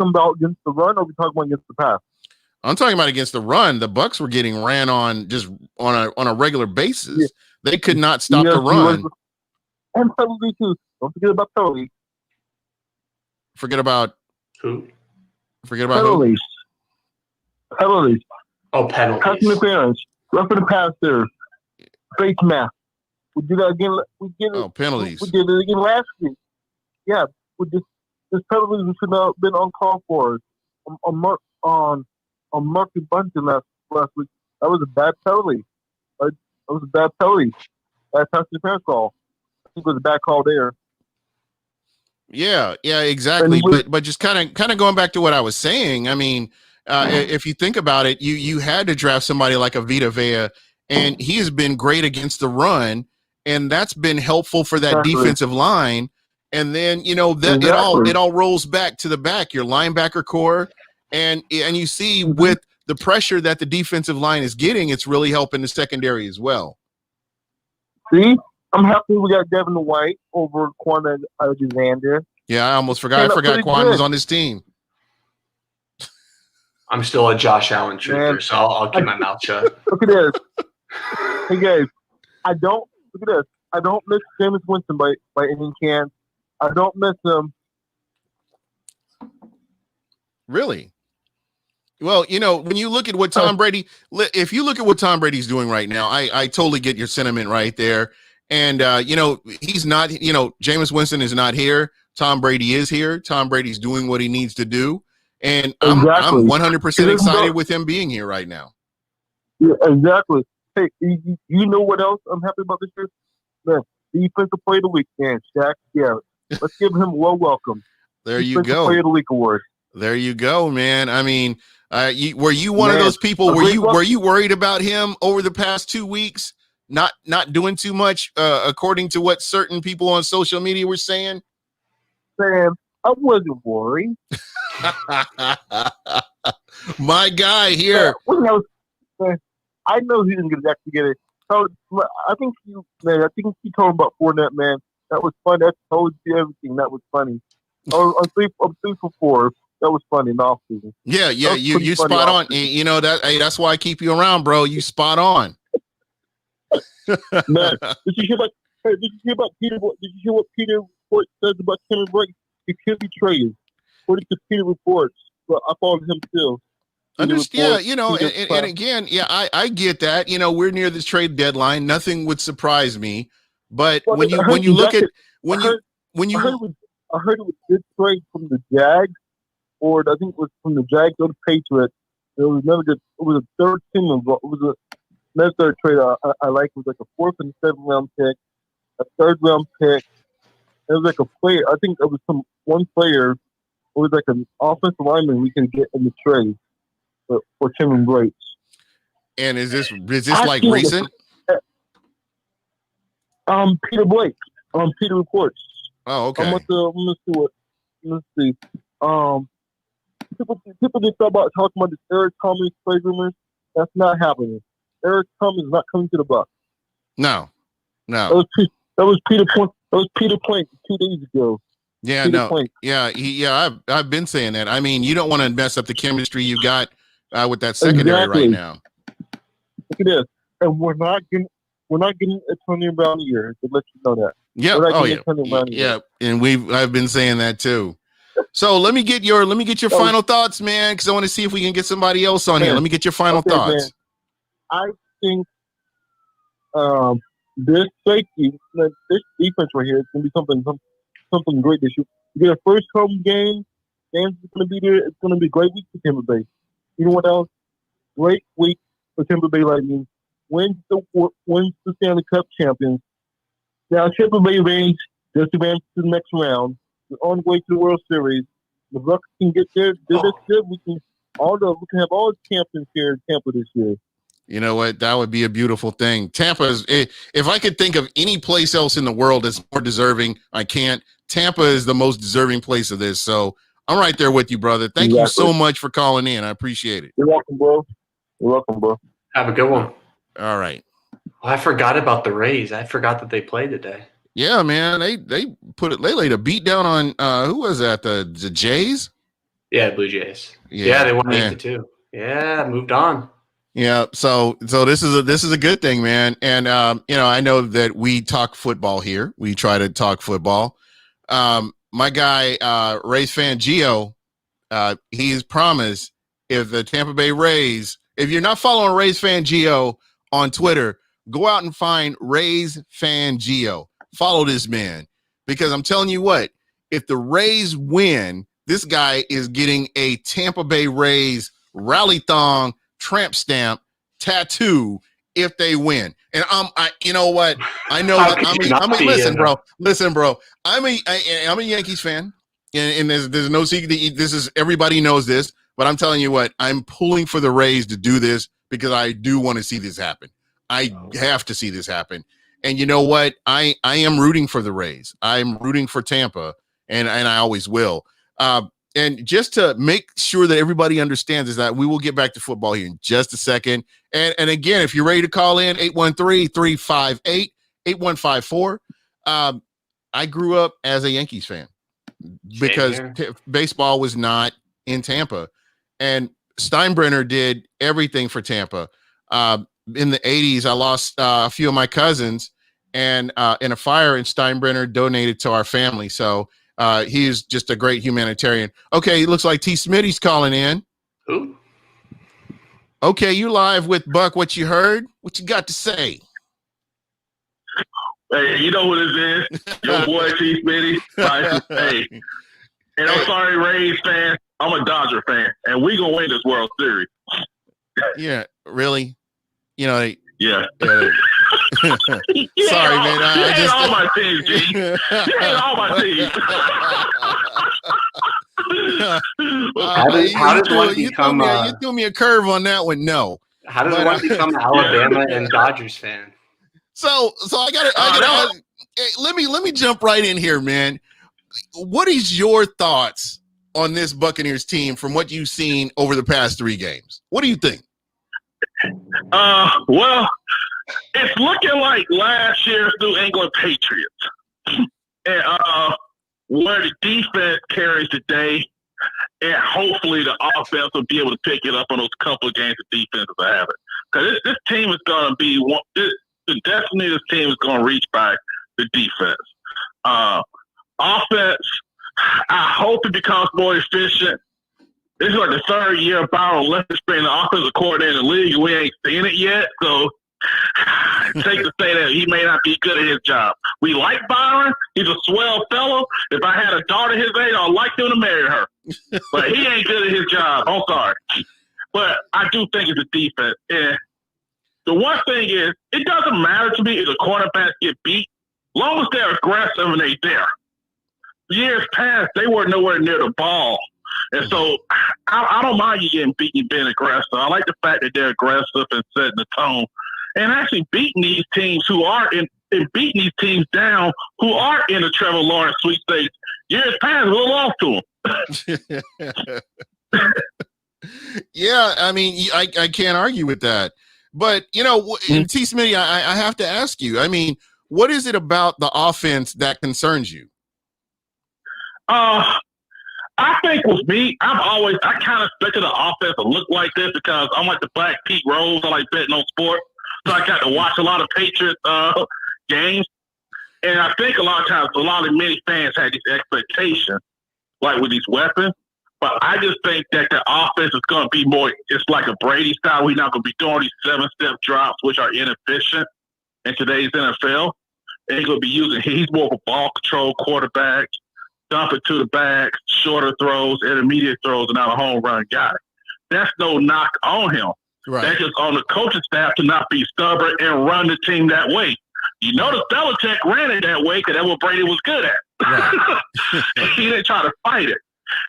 about against the run, or are we talking about against the pass? I'm talking about against the run. The Bucs were getting ran on just on a regular basis. Yeah. They could not stop the run. And penalty too. Don't forget about penalty. Forget about who? Forget about penalties. Who? Penalties. Oh, penalties. Pass interference. Roughing the pass there. Face mask. We did that again. Penalties. We did it again last week. Yeah, with this penalties should not have been uncalled for. On Marky Bunton last week. That was a bad penalty. That was a bad penalty. That pass interference call. I think it was a bad call there. Yeah, exactly. But just kind of going back to what I was saying. I mean, if you think about it, you had to draft somebody like a Vita Vea, and he has been great against the run, and that's been helpful for that defensive line. And then it all rolls back to the back, your linebacker core, and you see with the pressure that the defensive line is getting, it's really helping the secondary as well. See, I'm happy we got Devin White over Quan Alexander. Yeah, I almost forgot. I forgot Quan was on this team. I'm still a Josh Allen trooper, so I'll keep my mouth shut. Look at this. Hey guys, I don't miss Jameis Winston by any chance. I don't miss him. Really? Well, when you look at what Tom Brady, if you look at what Tom Brady's doing right now, I totally get your sentiment right there. And, he's not, Jameis Winston is not here. Tom Brady is here. Tom Brady's doing what he needs to do. And I'm 100% excited with him being here right now. Yeah, exactly. Hey, you know what else I'm happy about this year? Man, Defensive Player of the Week, man, Shaq Garrett. Let's give him a welcome. There you go. Player of the Week award. There you go, man. I mean, were you one of those people? Were you worried about him over the past 2 weeks? Not doing too much, according to what certain people on social media were saying. Sam, I wasn't worried. My guy here. I know he didn't actually get it. So I think you told him about Fournette, man. That was fun. That told you everything. That was funny. I'm 3 for 4. That was funny in the offseason. Yeah. You spot on. That's why I keep you around, bro. You spot on. Man, did you hear about Peter? Did you hear what Peter Report says about Kevin Brady? He could be traded. According to Peter Reports, but I followed him still. Understand? And again, I get that. We're near this trade deadline. Nothing would surprise me. But when you look at when you I heard it was good trade from the Jags, or I think it was from the Jags or the Patriots. It was another good. It was a third team involved. It was another third trade I like. It was like a fourth and seventh round pick, a third round pick. It was like a player. I think it was one player. It was like an offensive lineman we can get in the trade for Cameron Brates. and is this like recent? Peter Blake. Peter reports. Oh, okay. Let's see. People just talking about this Eric Thomas trade rumors. That's not happening. Eric Thomas is not coming to the Bucs. No. That was Peter Point. That was Peter Plank 2 days ago. Yeah, Peter no. Plank. Yeah, I've been saying that. I mean, you don't want to mess up the chemistry you've got with that secondary right now. Look at this, and we're not getting Antonio Brown a year. To let you know that. Yeah. Oh yeah. Yeah. And I've been saying that too. So let me get your final thoughts, man, because I want to see if we can get somebody else on here. Let me get your final thoughts. Man. I think this safety, this defense right here is going to be something great this year. You get a first home game. Fans is going to be there. It's going to be a great week for Tampa Bay. You know what else? Great week for Tampa Bay Lightning. Wins the Stanley Cup champions. Now Tampa Bay Rays just advanced to the next round. We're on the way to the World Series. The Bucs can get there. They're this good. We can have all the champions here in Tampa this year. You know what? That would be a beautiful thing. Tampa is. If I could think of any place else in the world that's more deserving, I can't. Tampa is the most deserving place of this. So I'm right there with you, brother. Thank you so much for calling in. I appreciate it. You're welcome, bro. Have a good one. All right. I forgot about the Rays. I forgot that they played today. Yeah, man. They laid a beat down on who was that? The Jays? Yeah, Blue Jays. Yeah, they won 8-2. Yeah, moved on. Yeah, so this is a good thing, man. And I know that we talk football here. We try to talk football. My guy, Rays fan Gio, he's promised if the Tampa Bay Rays, if you're not following Rays fan Gio on Twitter, go out and find Rays fan Gio. Follow this man, because I'm telling you what, if the Rays win, this guy is getting a Tampa Bay Rays rally thong tramp stamp tattoo if they win. And you know what? I know listen, bro. I'm a Yankees fan, and there's no secret. This is, everybody knows this, but I'm telling you what, I'm pulling for the Rays to do this because I do want to see this happen. I have to see this happen. And you know what? I am rooting for the Rays. I'm rooting for Tampa, and I always will. And just to make sure that everybody understands is that we will get back to football here in just a second. And again, if you're ready to call in, 813-358-8154. I grew up as a Yankees fan because baseball was not in Tampa. And Steinbrenner did everything for Tampa. In the 80s, I lost a few of my cousins and in a fire, and Steinbrenner donated to our family. So he is just a great humanitarian. Okay, it looks like T. Smitty's calling in. Who? Okay, you live with Buck. What you heard? What you got to say? Hey, you know what it is? Your boy T. Smitty. Hey, and I'm sorry, Rays fan. I'm a Dodger fan, and we gonna win this World Series. Yeah, really? You know? Yeah. Sorry, man. I just all my teams, G. You hate all my teams. You threw me a curve on that one. No. How does one become Alabama and Dodgers fan? So I gotta let me jump right in here, man. What is your thoughts on this Buccaneers team from what you've seen over the past 3 games? What do you think? Well, it's looking like last year's New England Patriots. And where the defense carries the day, and hopefully the offense will be able to pick it up on those couple of games the defense is having. Because this team is going to be the destiny of this team is going to reach by the defense. Offense, I hope it becomes more efficient. This is like the 3rd year of Byron Leftwich being the offensive coordinator in the league, and we ain't seen it yet. So safe to say that he may not be good at his job. We like Byron. He's a swell fellow. If I had a daughter his age, I'd like him to marry her. But he ain't good at his job. I'm sorry. But I do think it's a defense. And the one thing is, it doesn't matter to me if the quarterbacks get beat, long as they're aggressive and they're there. Years past, they were nowhere near the ball. And so I don't mind you getting beaten, being aggressive. I like the fact that they're aggressive and setting the tone. And actually beating these teams beating these teams down who are in the Trevor Lawrence sweepstakes years past, we'll lost to them. Yeah, I mean, I can't argue with that. But, T. Smitty, I have to ask you, I mean, what is it about the offense that concerns you? I think with me, I kind of expected the offense to look like this because I'm like the Black Pete Rose. I like betting on sports. So I got to watch a lot of Patriots games. And I think a lot of times, many fans had these expectations, like with these weapons. But I just think that the offense is going to be more, it's like a Brady style. We're not going to be doing these 7-step drops, which are inefficient in today's NFL. And he's going to be he's more of a ball control quarterback, dump it to the back, shorter throws, intermediate throws, and not a home run guy. That's no knock on him. Right. That's just on the coaching staff to not be stubborn and run the team that way. You notice Belichick ran it that way because that's what Brady was good at. Right. He didn't try to fight it.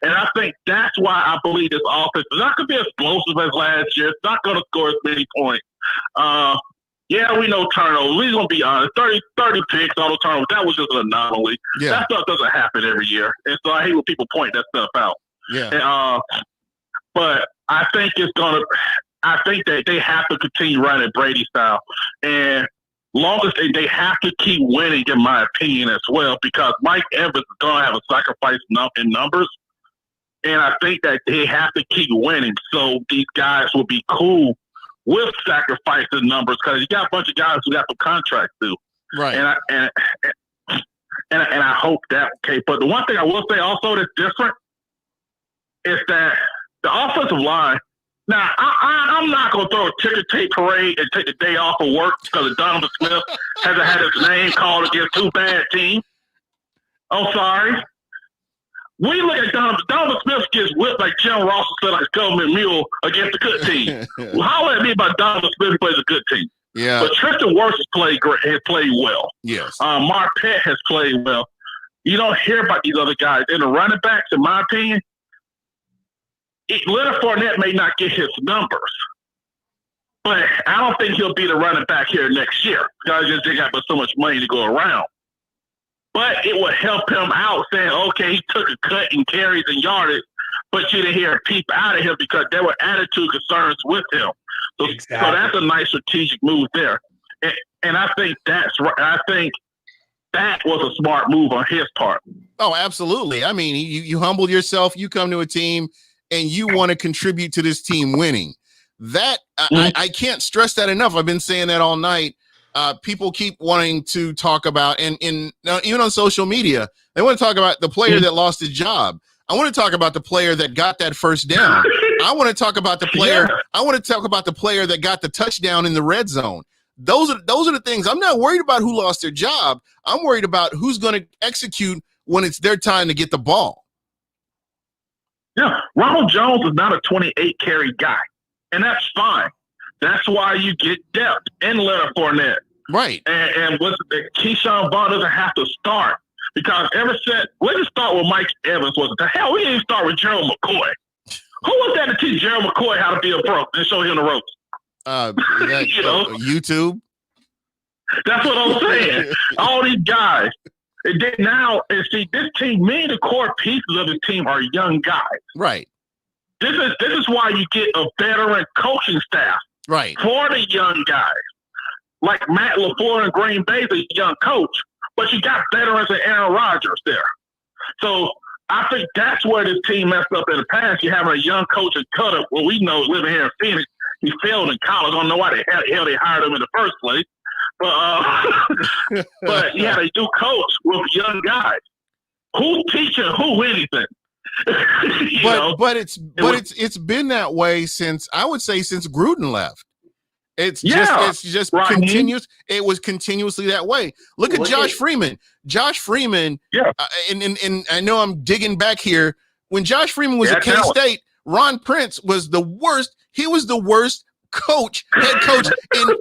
And I think that's why I believe this offense is not going to be explosive as last year. It's not going to score as many points. Yeah, we know turnovers. We're going to be honest. 30 picks, all the turnovers. That was just an anomaly. Yeah. That stuff doesn't happen every year. And so I hate when people point that stuff out. Yeah. And, but I think I think that they have to continue running Brady style. And long as they have to keep winning, in my opinion, as well, because Mike Evans is going to have a sacrifice in numbers. And I think that they have to keep winning so these guys will be cool with sacrificing numbers because you got a bunch of guys who got some contracts too. Right. And I hope that okay. But the one thing I will say also that's different is that the offensive line. Now I'm not going to throw a ticker tape parade and take the day off of work because Donovan Smith hasn't had his name called against two bad teams. I'm sorry. We look at Donovan Smith gets whipped like Jim Ross said, like a government mule against a good team. Holler at me about Donovan Smith plays a good team. Yeah. But Tristan Wirfs has played well. Yes. Marpet has played well. You don't hear about these other guys. And the running backs, in my opinion, Leonard Fournette may not get his numbers. But I don't think he'll be the running back here next year. Guys just got so much money to go around. But it would help him out saying, okay, he took a cut in carries and yardage, but you didn't hear a peep out of him because there were attitude concerns with him. So, exactly. So that's a nice strategic move there. And I think that's right. I think that was a smart move on his part. Oh, absolutely. I mean, you humble yourself, you come to a team, and you want to contribute to this team winning. That I can't stress that enough. I've been saying that all night. People keep wanting to talk about, and even on social media, they want to talk about the player that lost his job. I want to talk about the player that got that first down. I want to talk about the player. Yeah. I want to talk about the player that got the touchdown in the red zone. Those are the things. I'm not worried about who lost their job. I'm worried about who's going to execute when it's their time to get the ball. Yeah, Ronald Jones is not a 28 carry guy, and that's fine. That's why you get depth in Leonard Fournette. Right. And Keyshawn Vaughn doesn't have to start because ever since, let's just start with Mike Evans. The hell, we didn't even start with Gerald McCoy. Who was that to teach Gerald McCoy how to be a pro and show him the ropes? YouTube. That's what I'm saying. All these guys. And then now, see, this team, many of the core pieces of the team are young guys. Right. This is why you get a veteran coaching staff. Right. For the young guys. Like Matt LaFleur in Green Bay is a young coach, but you got veterans and Aaron Rodgers there. So I think that's where this team messed up in the past. You're having a young coach and Cutter, well, we know living here in Phoenix, he failed in college. I don't know why the hell they hired him in the first place. But you had a new coach with young guys. Who's teaching who anything? But it's been that way since Gruden left. It's just Raheem. continuous. It was continuously that way. Look at Josh Freeman. Josh Freeman. Yeah. And I know I'm digging back here. When Josh Freeman was at K-State, Ron Prince was the worst. He was the worst head coach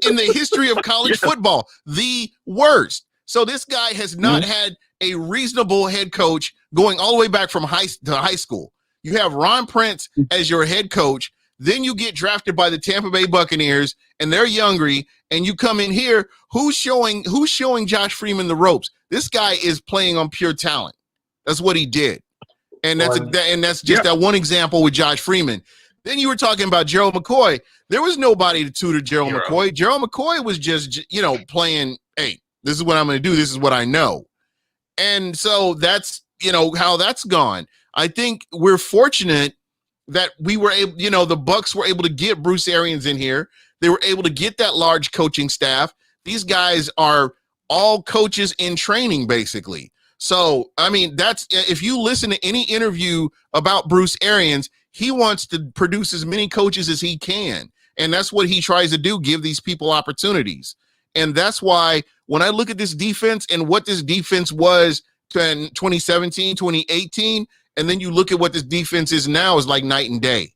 in the history of college football. The worst. So this guy has not had a reasonable head coach going all the way back from high school. You have Ron Prince as your head coach. Then you get drafted by the Tampa Bay Buccaneers, and they're younger, and you come in here. Who's showing Josh Freeman the ropes? This guy is playing on pure talent. That's what he did, and that's just that one example with Josh Freeman. Then you were talking about Gerald McCoy. There was nobody to tutor Gerald McCoy. Gerald McCoy was just playing. Hey, this is what I'm going to do. This is what I know, and so that's how that's gone. I think we're fortunate that we were able, the Bucs were able to get Bruce Arians in here. They were able to get that large coaching staff. These guys are all coaches in training, basically. So, I mean, if you listen to any interview about Bruce Arians, he wants to produce as many coaches as he can. And that's what he tries to do, give these people opportunities. And that's why when I look at this defense and what this defense was in 2017, 2018, and then you look at what this defense is now, is like night and day.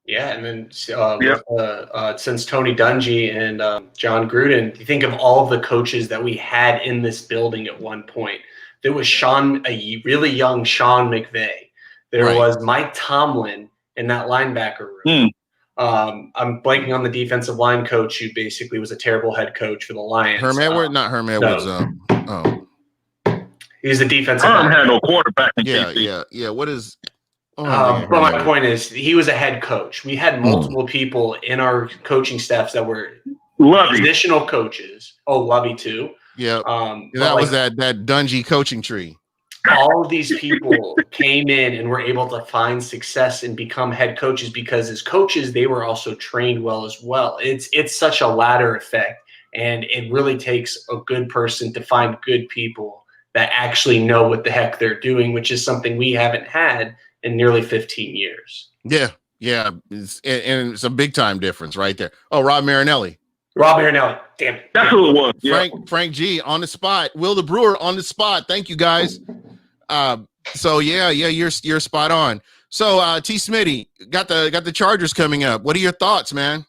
Yeah, and then since Tony Dungy and John Gruden, you think of all the coaches that we had in this building at one point. There was a really young Sean McVay. There was Mike Tomlin in that linebacker room. I'm blanking on the defensive line coach who basically was a terrible head coach for the Lions. Herm Edwards? Not Herm Edwards. He's the defensive line. Had no quarterback. Yeah. What is? But my point is, he was a head coach. We had multiple people in our coaching staffs that were positional coaches. Oh, Lovey too. Yeah. That was that Dungy coaching tree. All of these people came in and were able to find success and become head coaches because as coaches, they were also trained well as well. It's such a ladder effect, and it really takes a good person to find good people that actually know what the heck they're doing, which is something we haven't had in nearly 15 years. Yeah. It's a big time difference right there. Oh, Rob Marinelli. Damn it. That's who it was. Frank G on the spot. Will the Brewer on the spot. Thank you, guys. So you're spot on. So T. Smitty, got the Chargers coming up. What are your thoughts, man?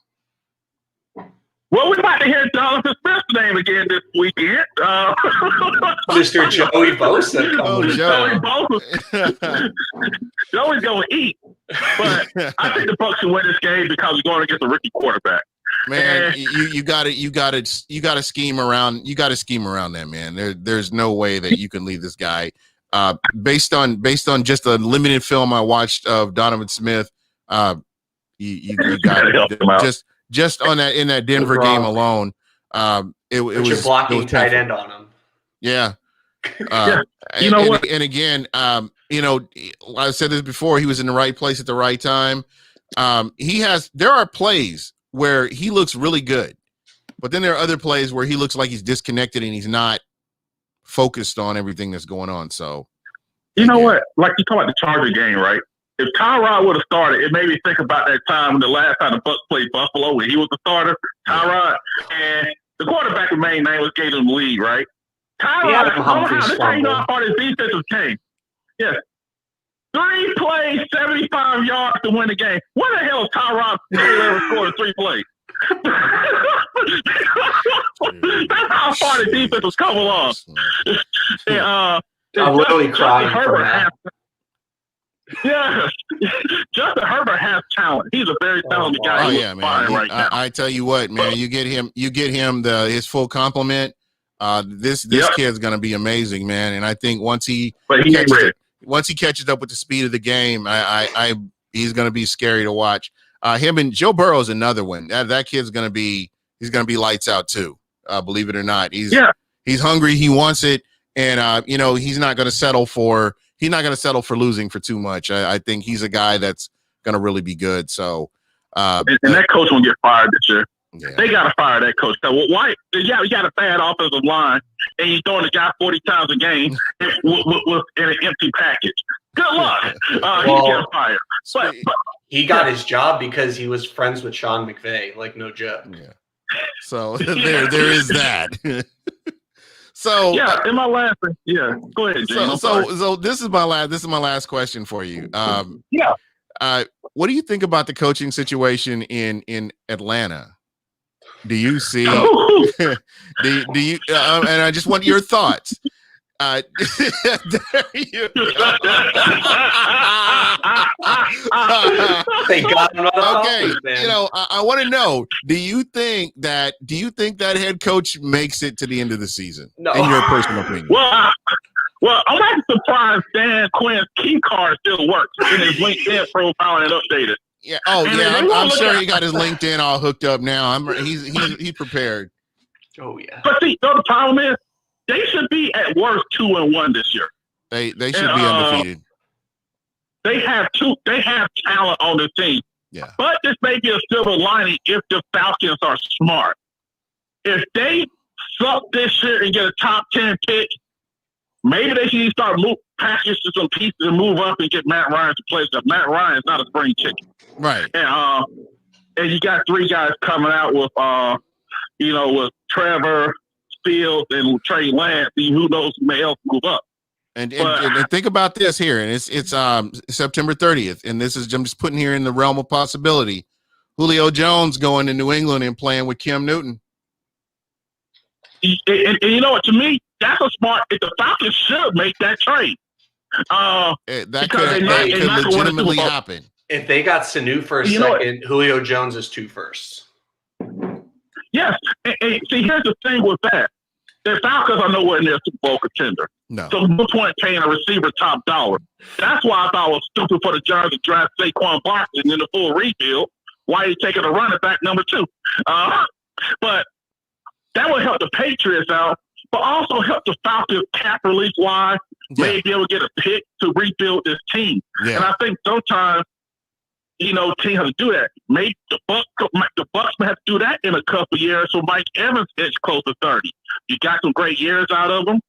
Well, we're about to hear Jonathan Smith's name again this weekend. Mr. Joey Bosa. Joey Bosa. Joey's going to eat. But I think the Bucs should win this game because we're going against a rookie quarterback. Man, you got to scheme around. You got to scheme around that, man. There's no way that you can leave this guy. Based on just a limited film I watched of Donovan Smith, you got just on that in that Denver game alone. It was blocking tight end on him. Yeah. You know what? And again, I said this before. He was in the right place at the right time. There are plays where he looks really good, but then there are other plays where he looks like he's disconnected and he's not focused on everything that's going on. So, you know what? Like you talk about the Charger game, right? If Tyrod would have started, it made me think about that time when the last time the Bucs played Buffalo when he was the starter, Tyrod, and the quarterback of main name was gave him the lead, right? Tyrod, this is how you know how far his defensive came. Yes. 3 plays, 75 yards to win the game. Where the hell is Tyrod ever scored 3 plays? That's how far the defense was come along. I'm literally crying for that. Yeah, Justin Herbert has talent. He's a very talented guy. Oh yeah, man. Right now. I tell you what, man. You get him his full complement. This kid's gonna be amazing, man. And I think once he catches up with the speed of the game, he's gonna be scary to watch. Him and Joe Burrow's another one. That kid's gonna be lights out too. Believe it or not, he's hungry. He wants it, and he's not gonna settle for. He's not going to settle for losing for too much. I think he's a guy that's going to really be good. So, and that coach won't get fired this year. Yeah. They got to fire that coach. So why? Yeah, you got a bad offensive line, and you're throwing the guy 40 times a game in an empty package. Good luck. He gets fired. He got his job because he was friends with Sean McVay, like no joke. Yeah. So there is that. So yeah, in my last thing, yeah. Go ahead, James. So this is my last question for you. Yeah. What do you think about the coaching situation in Atlanta? Do you see? do you? And I just want your thoughts. There you go. They got him okay, I want to know. Do you think that head coach makes it to the end of the season? No. In your personal opinion. Well, I'm not surprised Dan Quinn's key card still works in his LinkedIn profile and updated. Yeah. Oh, and yeah. I'm sure he got his LinkedIn all hooked up now. He's prepared. Oh yeah. But see, the problem is they should be at worst 2-1 this year. They should be undefeated. They have talent on the team. Yeah. But this may be a silver lining if the Falcons are smart. If they suck this year and get a top 10 pick, maybe they should start packaging some pieces and move up and get Matt Ryan to play. Because Matt Ryan is not a spring chicken. Right. And you got 3 guys coming out with with Trevor, Fields, and Trey Lance. Who knows who may else move up. And think about this here, and it's September 30th, and I'm just putting here in the realm of possibility. Julio Jones going to New England and playing with Cam Newton. And you know what? To me, that's a smart. If the Falcons should make that trade, that could legitimately happen. If they got Sanu for a second, Julio Jones is 2 firsts. Yes. And see, here's the thing with that. The Falcons are nowhere near Super Bowl contender. No. So no point paying a receiver top dollar. That's why I thought it was stupid for the Giants to draft Saquon Barkley in the full rebuild. Why are you taking a running back number 2? But that would help the Patriots out, but also help the Falcons cap release wise. Yeah. Maybe able to get a pick to rebuild this team. Yeah. And I think sometimes, teams have to do that. Maybe the Bucs may have to do that in a couple of years. So Mike Evans is close to 30. You got some great years out of him.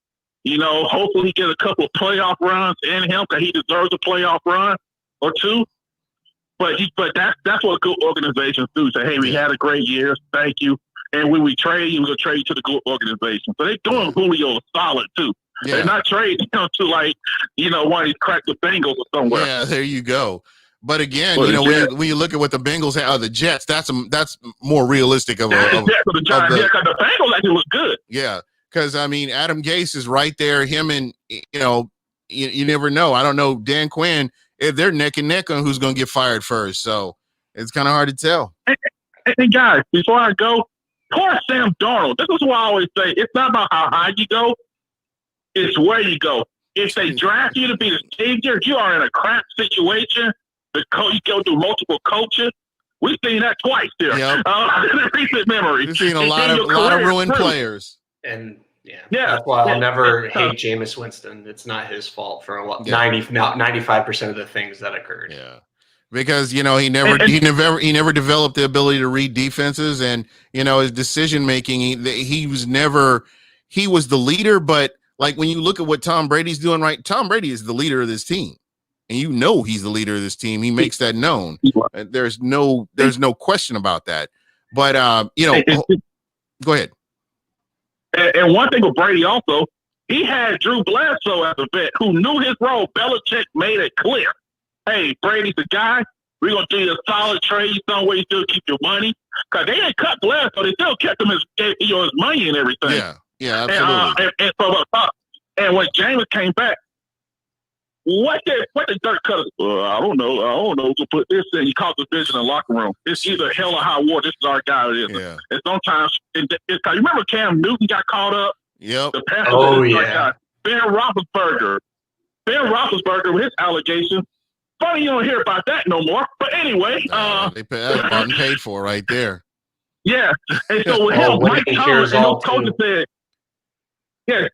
Hopefully he gets a couple of playoff runs in him because he deserves a playoff run or 2. But that's what good organizations do. Say, hey, we had a great year. Thank you. And when we trade you, we're going to trade you to the good organization. So they're doing Julio solid, too. Yeah. They're not trading him to, one of these crack the Bengals or somewhere. Yeah, there you go. But again, when you look at what the Bengals have, the Jets, that's more realistic of the Giants. Because the Bengals actually look good. Yeah, because Adam Gase is right there. Him and you never know. I don't know Dan Quinn if they're neck and neck on who's going to get fired first. So it's kind of hard to tell. Hey guys, before I go, poor Sam Darnold. This is what I always say. It's not about how high you go; it's where you go. If they draft you to be the savior, you are in a crap situation. You go through multiple coaches. We've seen that twice there. Yep. In recent memory. We've seen a lot of ruined players. And that's why I'll never hate Jameis Winston. It's not his fault for 95% of the things that occurred. Yeah. Because he never developed the ability to read defenses, and his decision making. He was the leader, but like when you look at what Tom Brady's doing, right? Tom Brady is the leader of this team. And he's the leader of this team. He makes that known. There's no question about that. But go ahead. And one thing with Brady also, he had Drew Bledsoe as a vet who knew his role. Belichick made it clear. Hey, Brady's the guy. We're gonna do you a solid trade somewhere you still keep your money. Because they didn't cut Bledsoe, they still kept him his money and everything. Yeah, absolutely. And when James came back, what did Dirk Cutter? I don't know. To put this in. You caught the vision in the locker room. It's either hell or high water. This is our guy. Yeah. And sometimes you remember Cam Newton got caught up. Yep. The Panthers Ben Roethlisberger with his allegations. Funny you don't hear about that no more. But anyway, they paid for right there. Yeah. And so with him, Mike Thomas and those coaches said,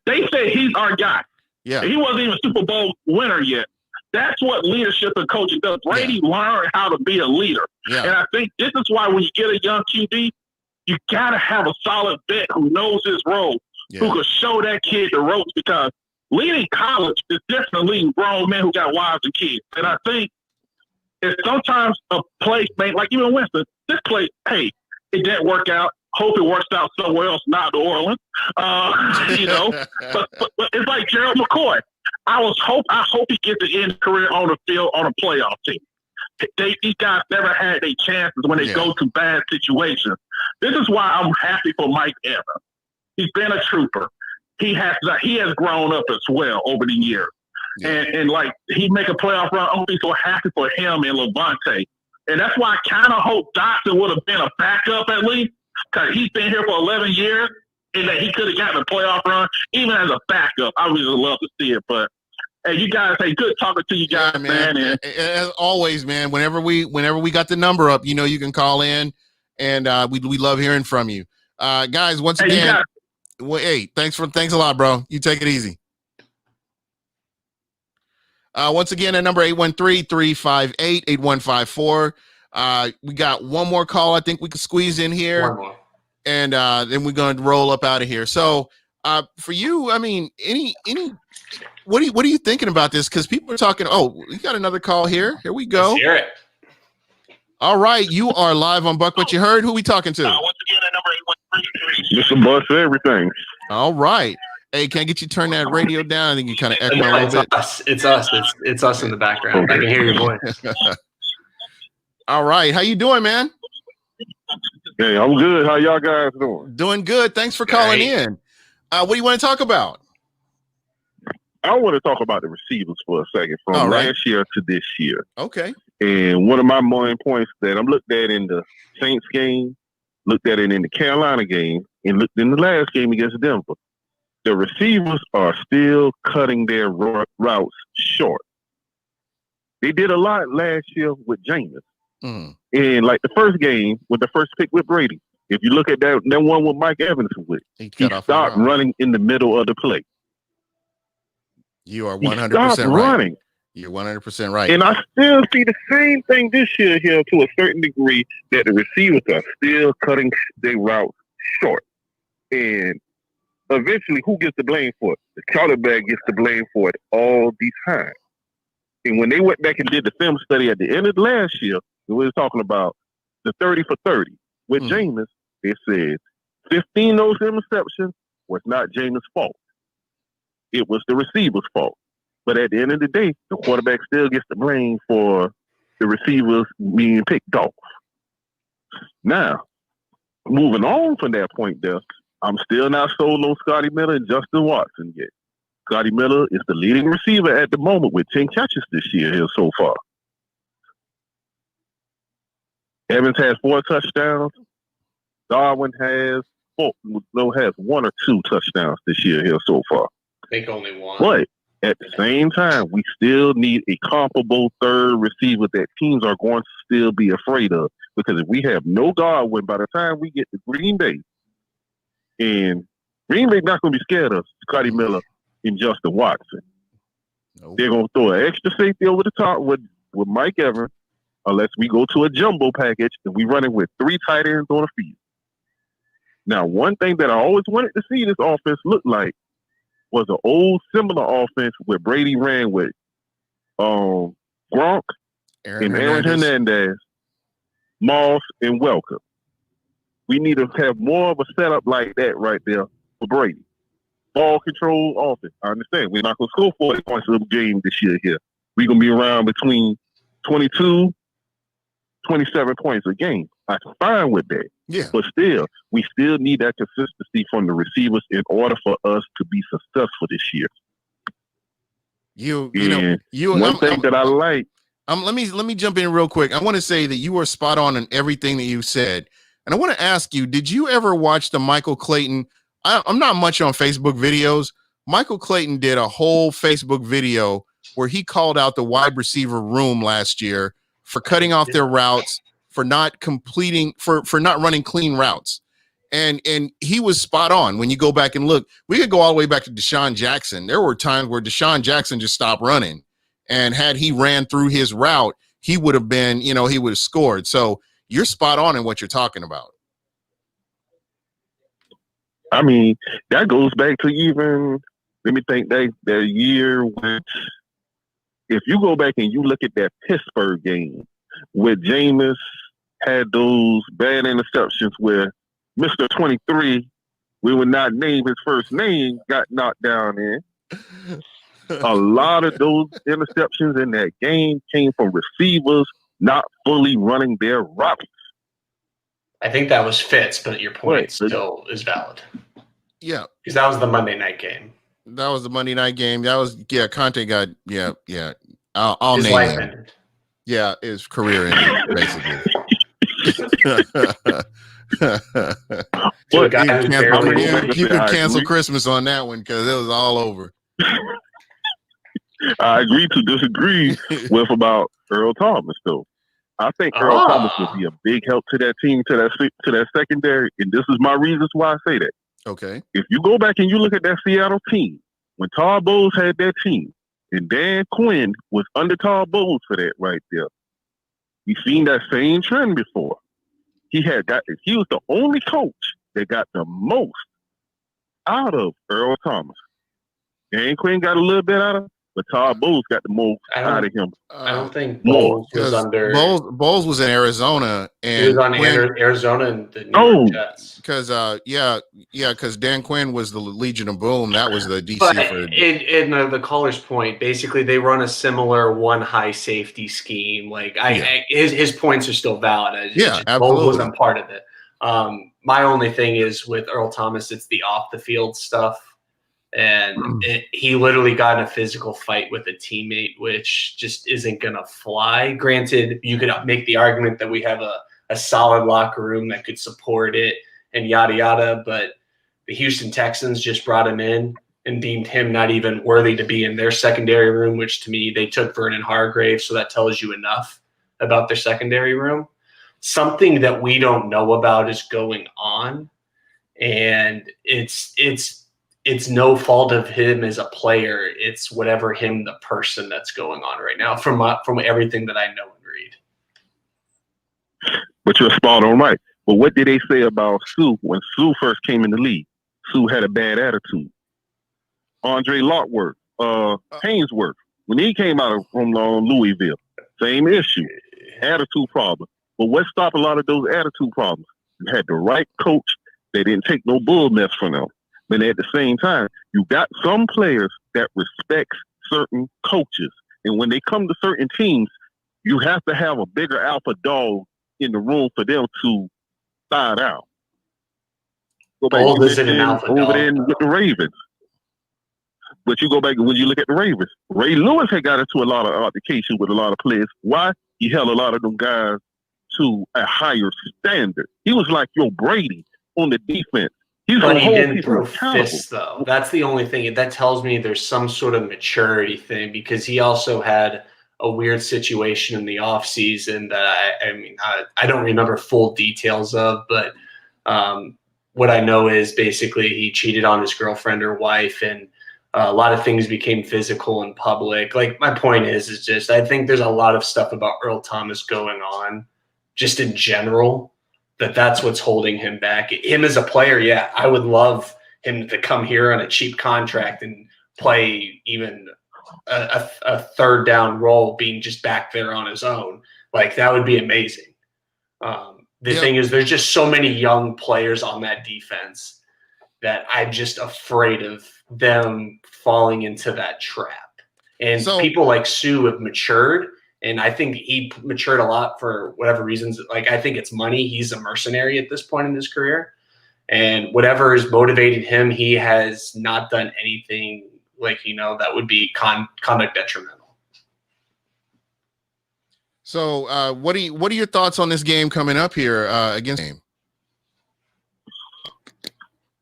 they said he's our guy. Yeah. He wasn't even a Super Bowl winner yet. That's what leadership and coaching does. Brady learned how to be a leader. Yeah. And I think this is why when you get a young QB, you got to have a solid vet who knows his role, who can show that kid the ropes, because leading college is different than leading grown men who got wives and kids. And I think it's sometimes a place, like even Winston, this place, hey, it didn't work out. Hope it works out somewhere else, not New Orleans. But it's like Gerald McCoy. I hope he gets to end his career on the field on a playoff team. These guys never had their chances when they go to bad situations. This is why I'm happy for Mike Evans. He's been a trooper. He has grown up as well over the years. Yeah. And like he make a playoff run, I'm so happy for him and Levante. And that's why I kind of hope Dotson would have been a backup at least, because he's been here for 11 years and that he could have gotten a playoff run even as a backup. I really love to see it. But hey, you guys, good talking to you guys, man. And as always, man, whenever we got the number up, you can call in, and we love hearing from you. Guys, once again, thanks a lot, bro. You take it easy. Once again, at number 813-358-8154. We got one more call I think we can squeeze in here. One more. And then we're going to roll up out of here. So for you, I mean, what are you thinking about this? Because people are talking, we got another call here. Here we go. Let's hear it. All right, you are live on Buck What You Heard. Who we talking to? once again, at number 813. Mr. Bus, everything. All right. Hey, can I get you to turn that radio down? I think you kind of echo a little bit. It's us in the background. I can hear your voice. All right. How you doing, man? Hey, I'm good. How y'all guys doing? Doing good. Thanks for calling in. What do you want to talk about? I want to talk about the receivers for a second from last year to this year. Okay. And one of my main points that I'm looked at in the Saints game, looked at it in the Carolina game, and looked in the last game against Denver. The receivers are still cutting their routes short. They did a lot last year with Jameis. Mm. And like the first game with the first pick with Brady, if you look at that one with Mike Evans with, he stopped running in the middle of the play. You are 100% right. Running. You're 100% right. And I still see the same thing this year here to a certain degree, that the receivers are still cutting their routes short. And eventually, who gets the blame for it? The quarterback gets the blame for it all the time. And when they went back and did the film study at the end of last year, we were talking about the 30 for 30 with Jameis. They said 15 of those interceptions was not Jameis' fault. It was the receiver's fault. But at the end of the day, the quarterback still gets the blame for the receivers being picked off. Now, moving on from that point there, I'm still not sold on Scotty Miller and Justin Watson yet. Scotty Miller is the leading receiver at the moment with 10 catches this year here so far. Evans has 4 touchdowns. Darwin has 1 or 2 touchdowns this year here so far. I think only 1. But at the same time, we still need a comparable third receiver that teams are going to still be afraid of. Because if we have no Godwin by the time we get to Green Bay, and Green Bay not going to be scared of Scotty Miller and Justin Watson. Nope. They're going to throw an extra safety over the top with Mike Evans, unless we go to a jumbo package and we run it with 3 tight ends on the field. Now, one thing that I always wanted to see this offense look like was an old similar offense where Brady ran with Gronk and Aaron Hernandez, Moss, and Welker. We need to have more of a setup like that right there for Brady. Ball control offense. I understand. We're not going to score 40 points a game this year here. We're going to be around between 22, 27 points a game. I'm fine with that. Yeah. But still, we still need that consistency from the receivers in order for us to be successful this year. One thing that I like. Let me jump in real quick. I want to say that you were spot on everything that you said. And I want to ask you, did you ever watch the Michael Clayton? I'm not much on Facebook videos. Michael Clayton did a whole Facebook video where he called out the wide receiver room last year for cutting off their routes, for not completing, for not running clean routes. And he was spot on. When you go back and look, we could go all the way back to Deshaun Jackson. There were times where Deshaun Jackson just stopped running. And had he ran through his route, he would have been, he would have scored. So you're spot on in what you're talking about. I mean, that goes back to even, let me think, that year when, if you go back and you look at that Pittsburgh game where Jameis had those bad interceptions where Mr. 23, we would not name his first name, got knocked down in. A lot of those interceptions in that game came from receivers not fully running their routes. I think that was Fitz, but your point Right. still is valid. Yeah, because that was the Monday night game. that was the Monday night game. That was Conte got I'll His name life him. ended. Yeah, his career ended basically. To a guy who's barely You can cancel Christmas on that one because it was all over. I agree to disagree with about Earl Thomas, though. I think Earl Thomas would be a big help to that team, to that secondary, and this is my reasons why I say that. Okay. If you go back and you look at that Seattle team, when Todd Bowles had that team, and Dan Quinn was under Todd Bowles for that right there, we've seen that same trend before. He was the only coach that got the most out of Earl Thomas. Dan Quinn got a little bit out of him, but Todd Bowles got the most out of him. I don't think more. Bowles was under. Bowles was in Arizona, and he was on Arizona and the New York Jets. Because because Dan Quinn was the Legion of Boom. That was the DC. But in the caller's point, basically they run a similar one high safety scheme. Like his points are still valid. Absolutely. Bowles wasn't part of it. My only thing is with Earl Thomas, it's the off the field stuff. And he literally got in a physical fight with a teammate, which just isn't going to fly. Granted, you could make the argument that we have a solid locker room that could support it and yada, yada. But the Houston Texans just brought him in and deemed him not even worthy to be in their secondary room, which to me, they took Vernon Hargrave. So that tells you enough about their secondary room. Something that we don't know about is going on. And it's no fault of him as a player. It's whatever him, the person that's going on right now from everything that I know and read. But you're spot on right. But what did they say about Sue when Sue first came in the league? Sue had a bad attitude. Andre Lockworth, Hainsworth, when he came out from Louisville, same issue, attitude problem. But what stopped a lot of those attitude problems? You had the right coach. They didn't take no bull mess from them. But at the same time, you got some players that respect certain coaches. And when they come to certain teams, you have to have a bigger alpha dog in the room for them to side out. Go back over there with the Ravens. But you go back when you look at the Ravens. Ray Lewis had got into a lot of altercation with a lot of players. Why? He held a lot of them guys to a higher standard. He was like your Brady on the defense. But he didn't throw fists, though. That's the only thing. That tells me there's some sort of maturity thing because he also had a weird situation in the offseason that I don't remember full details of, but what I know is basically he cheated on his girlfriend or wife, and a lot of things became physical in public. Like, my point is just I think there's a lot of stuff about Earl Thomas going on just in general. That's what's holding him back. Him as a player, yeah, I would love him to come here on a cheap contract and play even a third down role, being just back there on his own. Like, that would be amazing. The thing is, there's just so many young players on that defense that I'm just afraid of them falling into that trap. And people like Sue have matured. And I think he matured a lot for whatever reasons. Like, I think it's money. He's a mercenary at this point in his career. And whatever has motivated him, he has not done anything that would be conduct detrimental. So what are your thoughts on this game coming up here against him?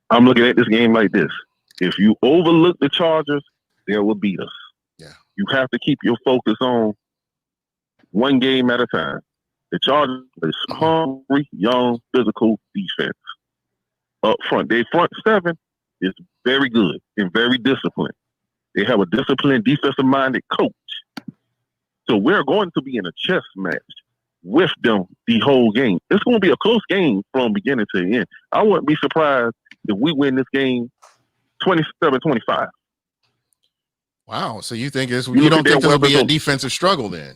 I'm looking at this game like this. If you overlook the Chargers, they will beat us. Yeah. You have to keep your focus on one game at a time. The Chargers is hungry, young, physical defense. Up front, their front seven is very good and very disciplined. They have a disciplined, defensive-minded coach. So we're going to be in a chess match with them the whole game. It's going to be a close game from beginning to end. I wouldn't be surprised if we win this game 27-25. Wow. So you think you don't think this will be a defensive struggle then?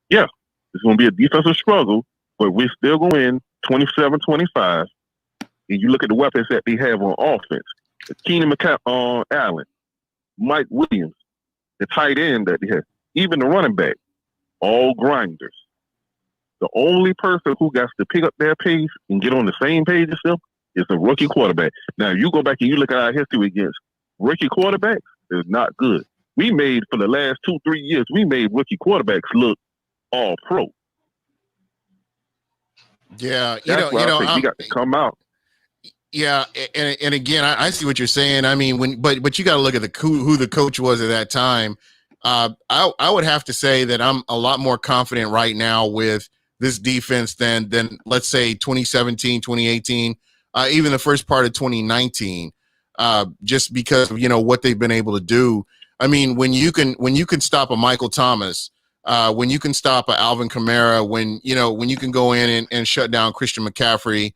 Yeah, it's going to be a defensive struggle, but we're still going to win 27-25, and you look at the weapons that they have on offense, Keenan Allen, Mike Williams, the tight end that they have, even the running back, all grinders. The only person who got to pick up their pace and get on the same page as them is a rookie quarterback. Now, you go back and you look at our history against rookie quarterbacks, it's not good. We made, for the last 2-3 years, we made rookie quarterbacks look all pro. Yeah, we got to come out. Yeah, and again, I see what you're saying. I mean, but you got to look at who the coach was at that time. I would have to say that I'm a lot more confident right now with this defense than let's say 2017, 2018, even the first part of 2019. Just because of, what they've been able to do. I mean, when you can stop a Michael Thomas, when you can stop a Alvin Kamara, when you can go in and shut down Christian McCaffrey,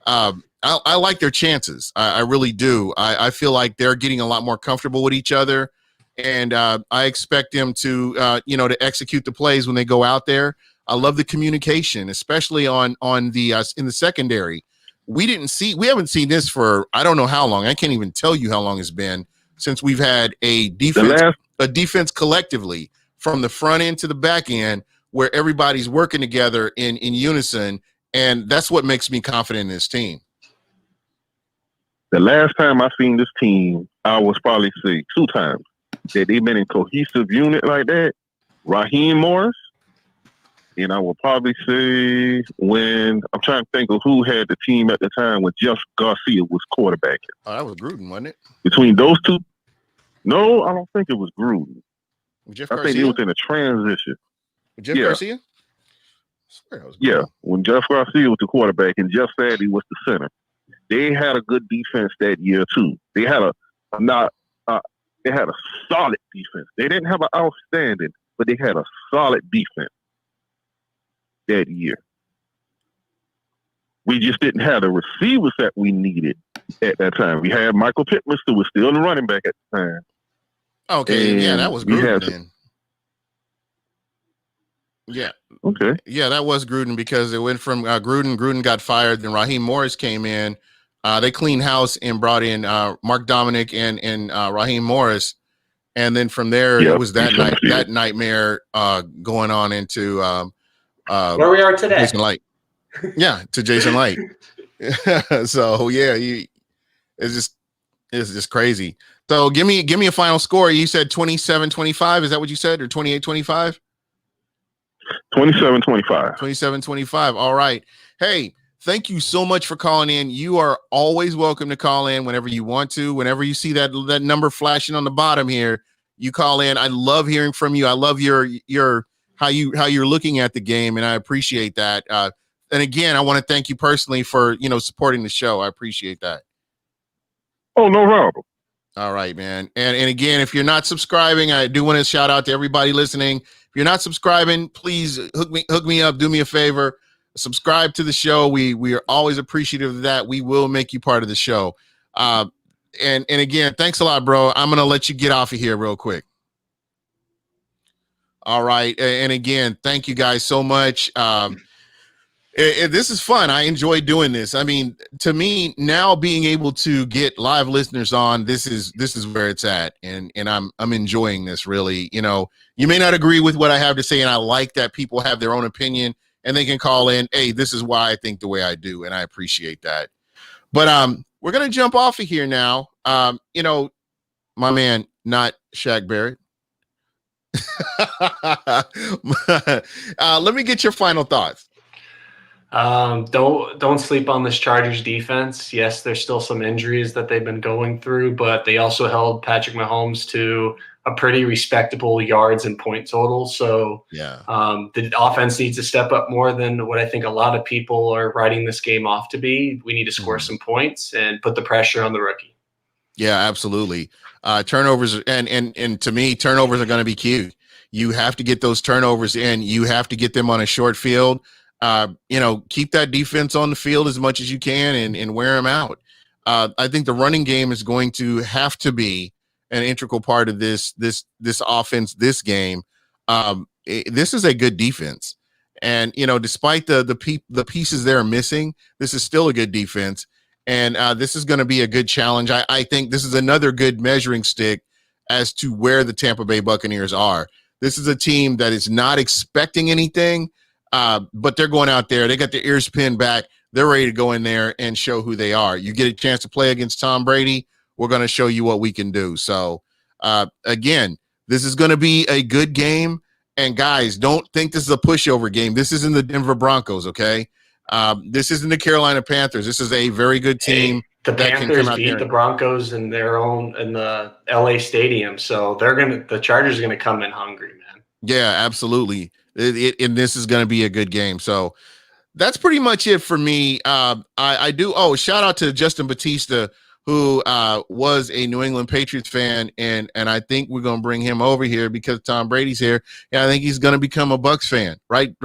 I like their chances. I really do. I feel like they're getting a lot more comfortable with each other, and I expect them to to execute the plays when they go out there. I love the communication, especially on the in the secondary. We haven't seen this for I don't know how long. I can't even tell you how long it's been since we've had a defense collectively from the front end to the back end where everybody's working together in unison, and that's what makes me confident in this team. The last time I seen this team, I was probably say 2 times that they've been in cohesive unit like that. Raheem Morris, and I will probably say when I'm trying to think of who had the team at the time when Jeff Garcia was quarterbacking. Oh, that was Gruden, wasn't it? Between those two, no, I don't think it was Gruden. Jeff I think it was in a transition. Jeff Garcia? When Jeff Garcia was the quarterback and Jeff Sadie was the center. They had a good defense that year too. They had a solid defense. They didn't have an outstanding, but they had a solid defense that year. We just didn't have the receivers that we needed at that time. We had Michael Pittman, who was still the running back at the time. Okay, and yeah, that was Gruden then. Yeah. Okay. Yeah, that was Gruden because it went from Gruden. Gruden got fired. Then Raheem Morris came in. They cleaned house and brought in Mark Dominic and Raheem Morris. And then from there, it was that nightmare going on into where we are today. Jason Light. Yeah, to Jason Light. So yeah, it's just crazy. So give me a final score. You said 27-25. Is that what you said, or 28-25? 27-25. 27-25. All right. Hey, thank you so much for calling in. You are always welcome to call in whenever you want to. Whenever you see that number flashing on the bottom here, you call in. I love hearing from you. I love your how you're looking at the game, and I appreciate that. And again, I want to thank you personally for supporting the show. I appreciate that. Oh, no problem. All right, man. And again, if you're not subscribing, I do want to shout out to everybody listening. If you're not subscribing, please hook me up. Do me a favor. Subscribe to the show. We are always appreciative of that. We will make you part of the show. And again, thanks a lot, bro. I'm going to let you get off of here real quick. All right. And again, thank you guys so much. This is fun. I enjoy doing this. I mean, to me, now being able to get live listeners on, this is where it's at. And I'm enjoying this really. You may not agree with what I have to say, and I like that people have their own opinion and they can call in, hey, this is why I think the way I do, and I appreciate that. But we're gonna jump off of here now. My man, not Shaq Barrett. Let me get your final thoughts. Don't sleep on this Chargers defense. Yes, there's still some injuries that they've been going through, but they also held Patrick Mahomes to a pretty respectable yards and point total. So yeah, the offense needs to step up more than what I think a lot of people are writing this game off to be. We need to score some points and put the pressure on the rookie. Yeah, absolutely. Turnovers and to me, turnovers are going to be key. You have to get those turnovers in. You have to get them on a short field. Keep that defense on the field as much as you can and wear them out. I think the running game is going to have to be an integral part of this offense, this game. This is a good defense. And despite the pieces they're missing, this is still a good defense, and this is going to be a good challenge. I think this is another good measuring stick as to where the Tampa Bay Buccaneers are. This is a team that is not expecting anything, but they're going out there. They got their ears pinned back. They're ready to go in there and show who they are. You get a chance to play against Tom Brady, we're going to show you what we can do. So, again, this is going to be a good game. And, guys, don't think this is a pushover game. This isn't the Denver Broncos, okay? This isn't the Carolina Panthers. This is a very good team. The Panthers beat the Broncos in the LA stadium, so the Chargers are gonna come in hungry, man. Yeah, absolutely. And this is gonna be a good game. So that's pretty much it for me. I do. Oh, shout out to Justin Batista, who was a New England Patriots fan, and I think we're gonna bring him over here because Tom Brady's here. Yeah, I think he's gonna become a Bucs fan. Right,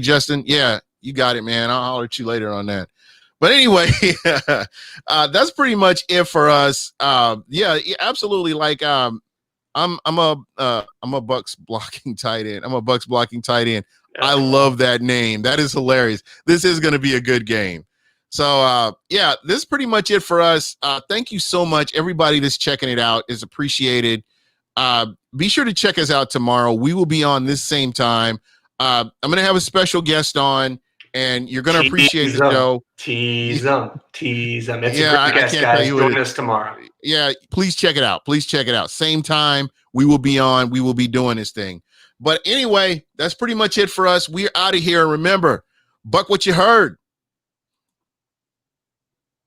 Justin. Yeah, you got it, man. I'll holler at you later on that. But anyway, that's pretty much it for us. Yeah, absolutely. Like, I'm a Bucs blocking tight end. I'm a Bucs blocking tight end. I love that name. That is hilarious. This is going to be a good game. So, yeah, this is pretty much it for us. Thank you so much. Everybody that's checking it out is appreciated. Be sure to check us out tomorrow. We will be on this same time. I'm going to have a special guest on, and you're going to appreciate the show. Tease them. It's a great guest, guys. Join us tomorrow. Yeah, please check it out. Same time, we will be on. We will be doing this thing. But anyway, that's pretty much it for us. We're out of here. And remember, Buck what you heard.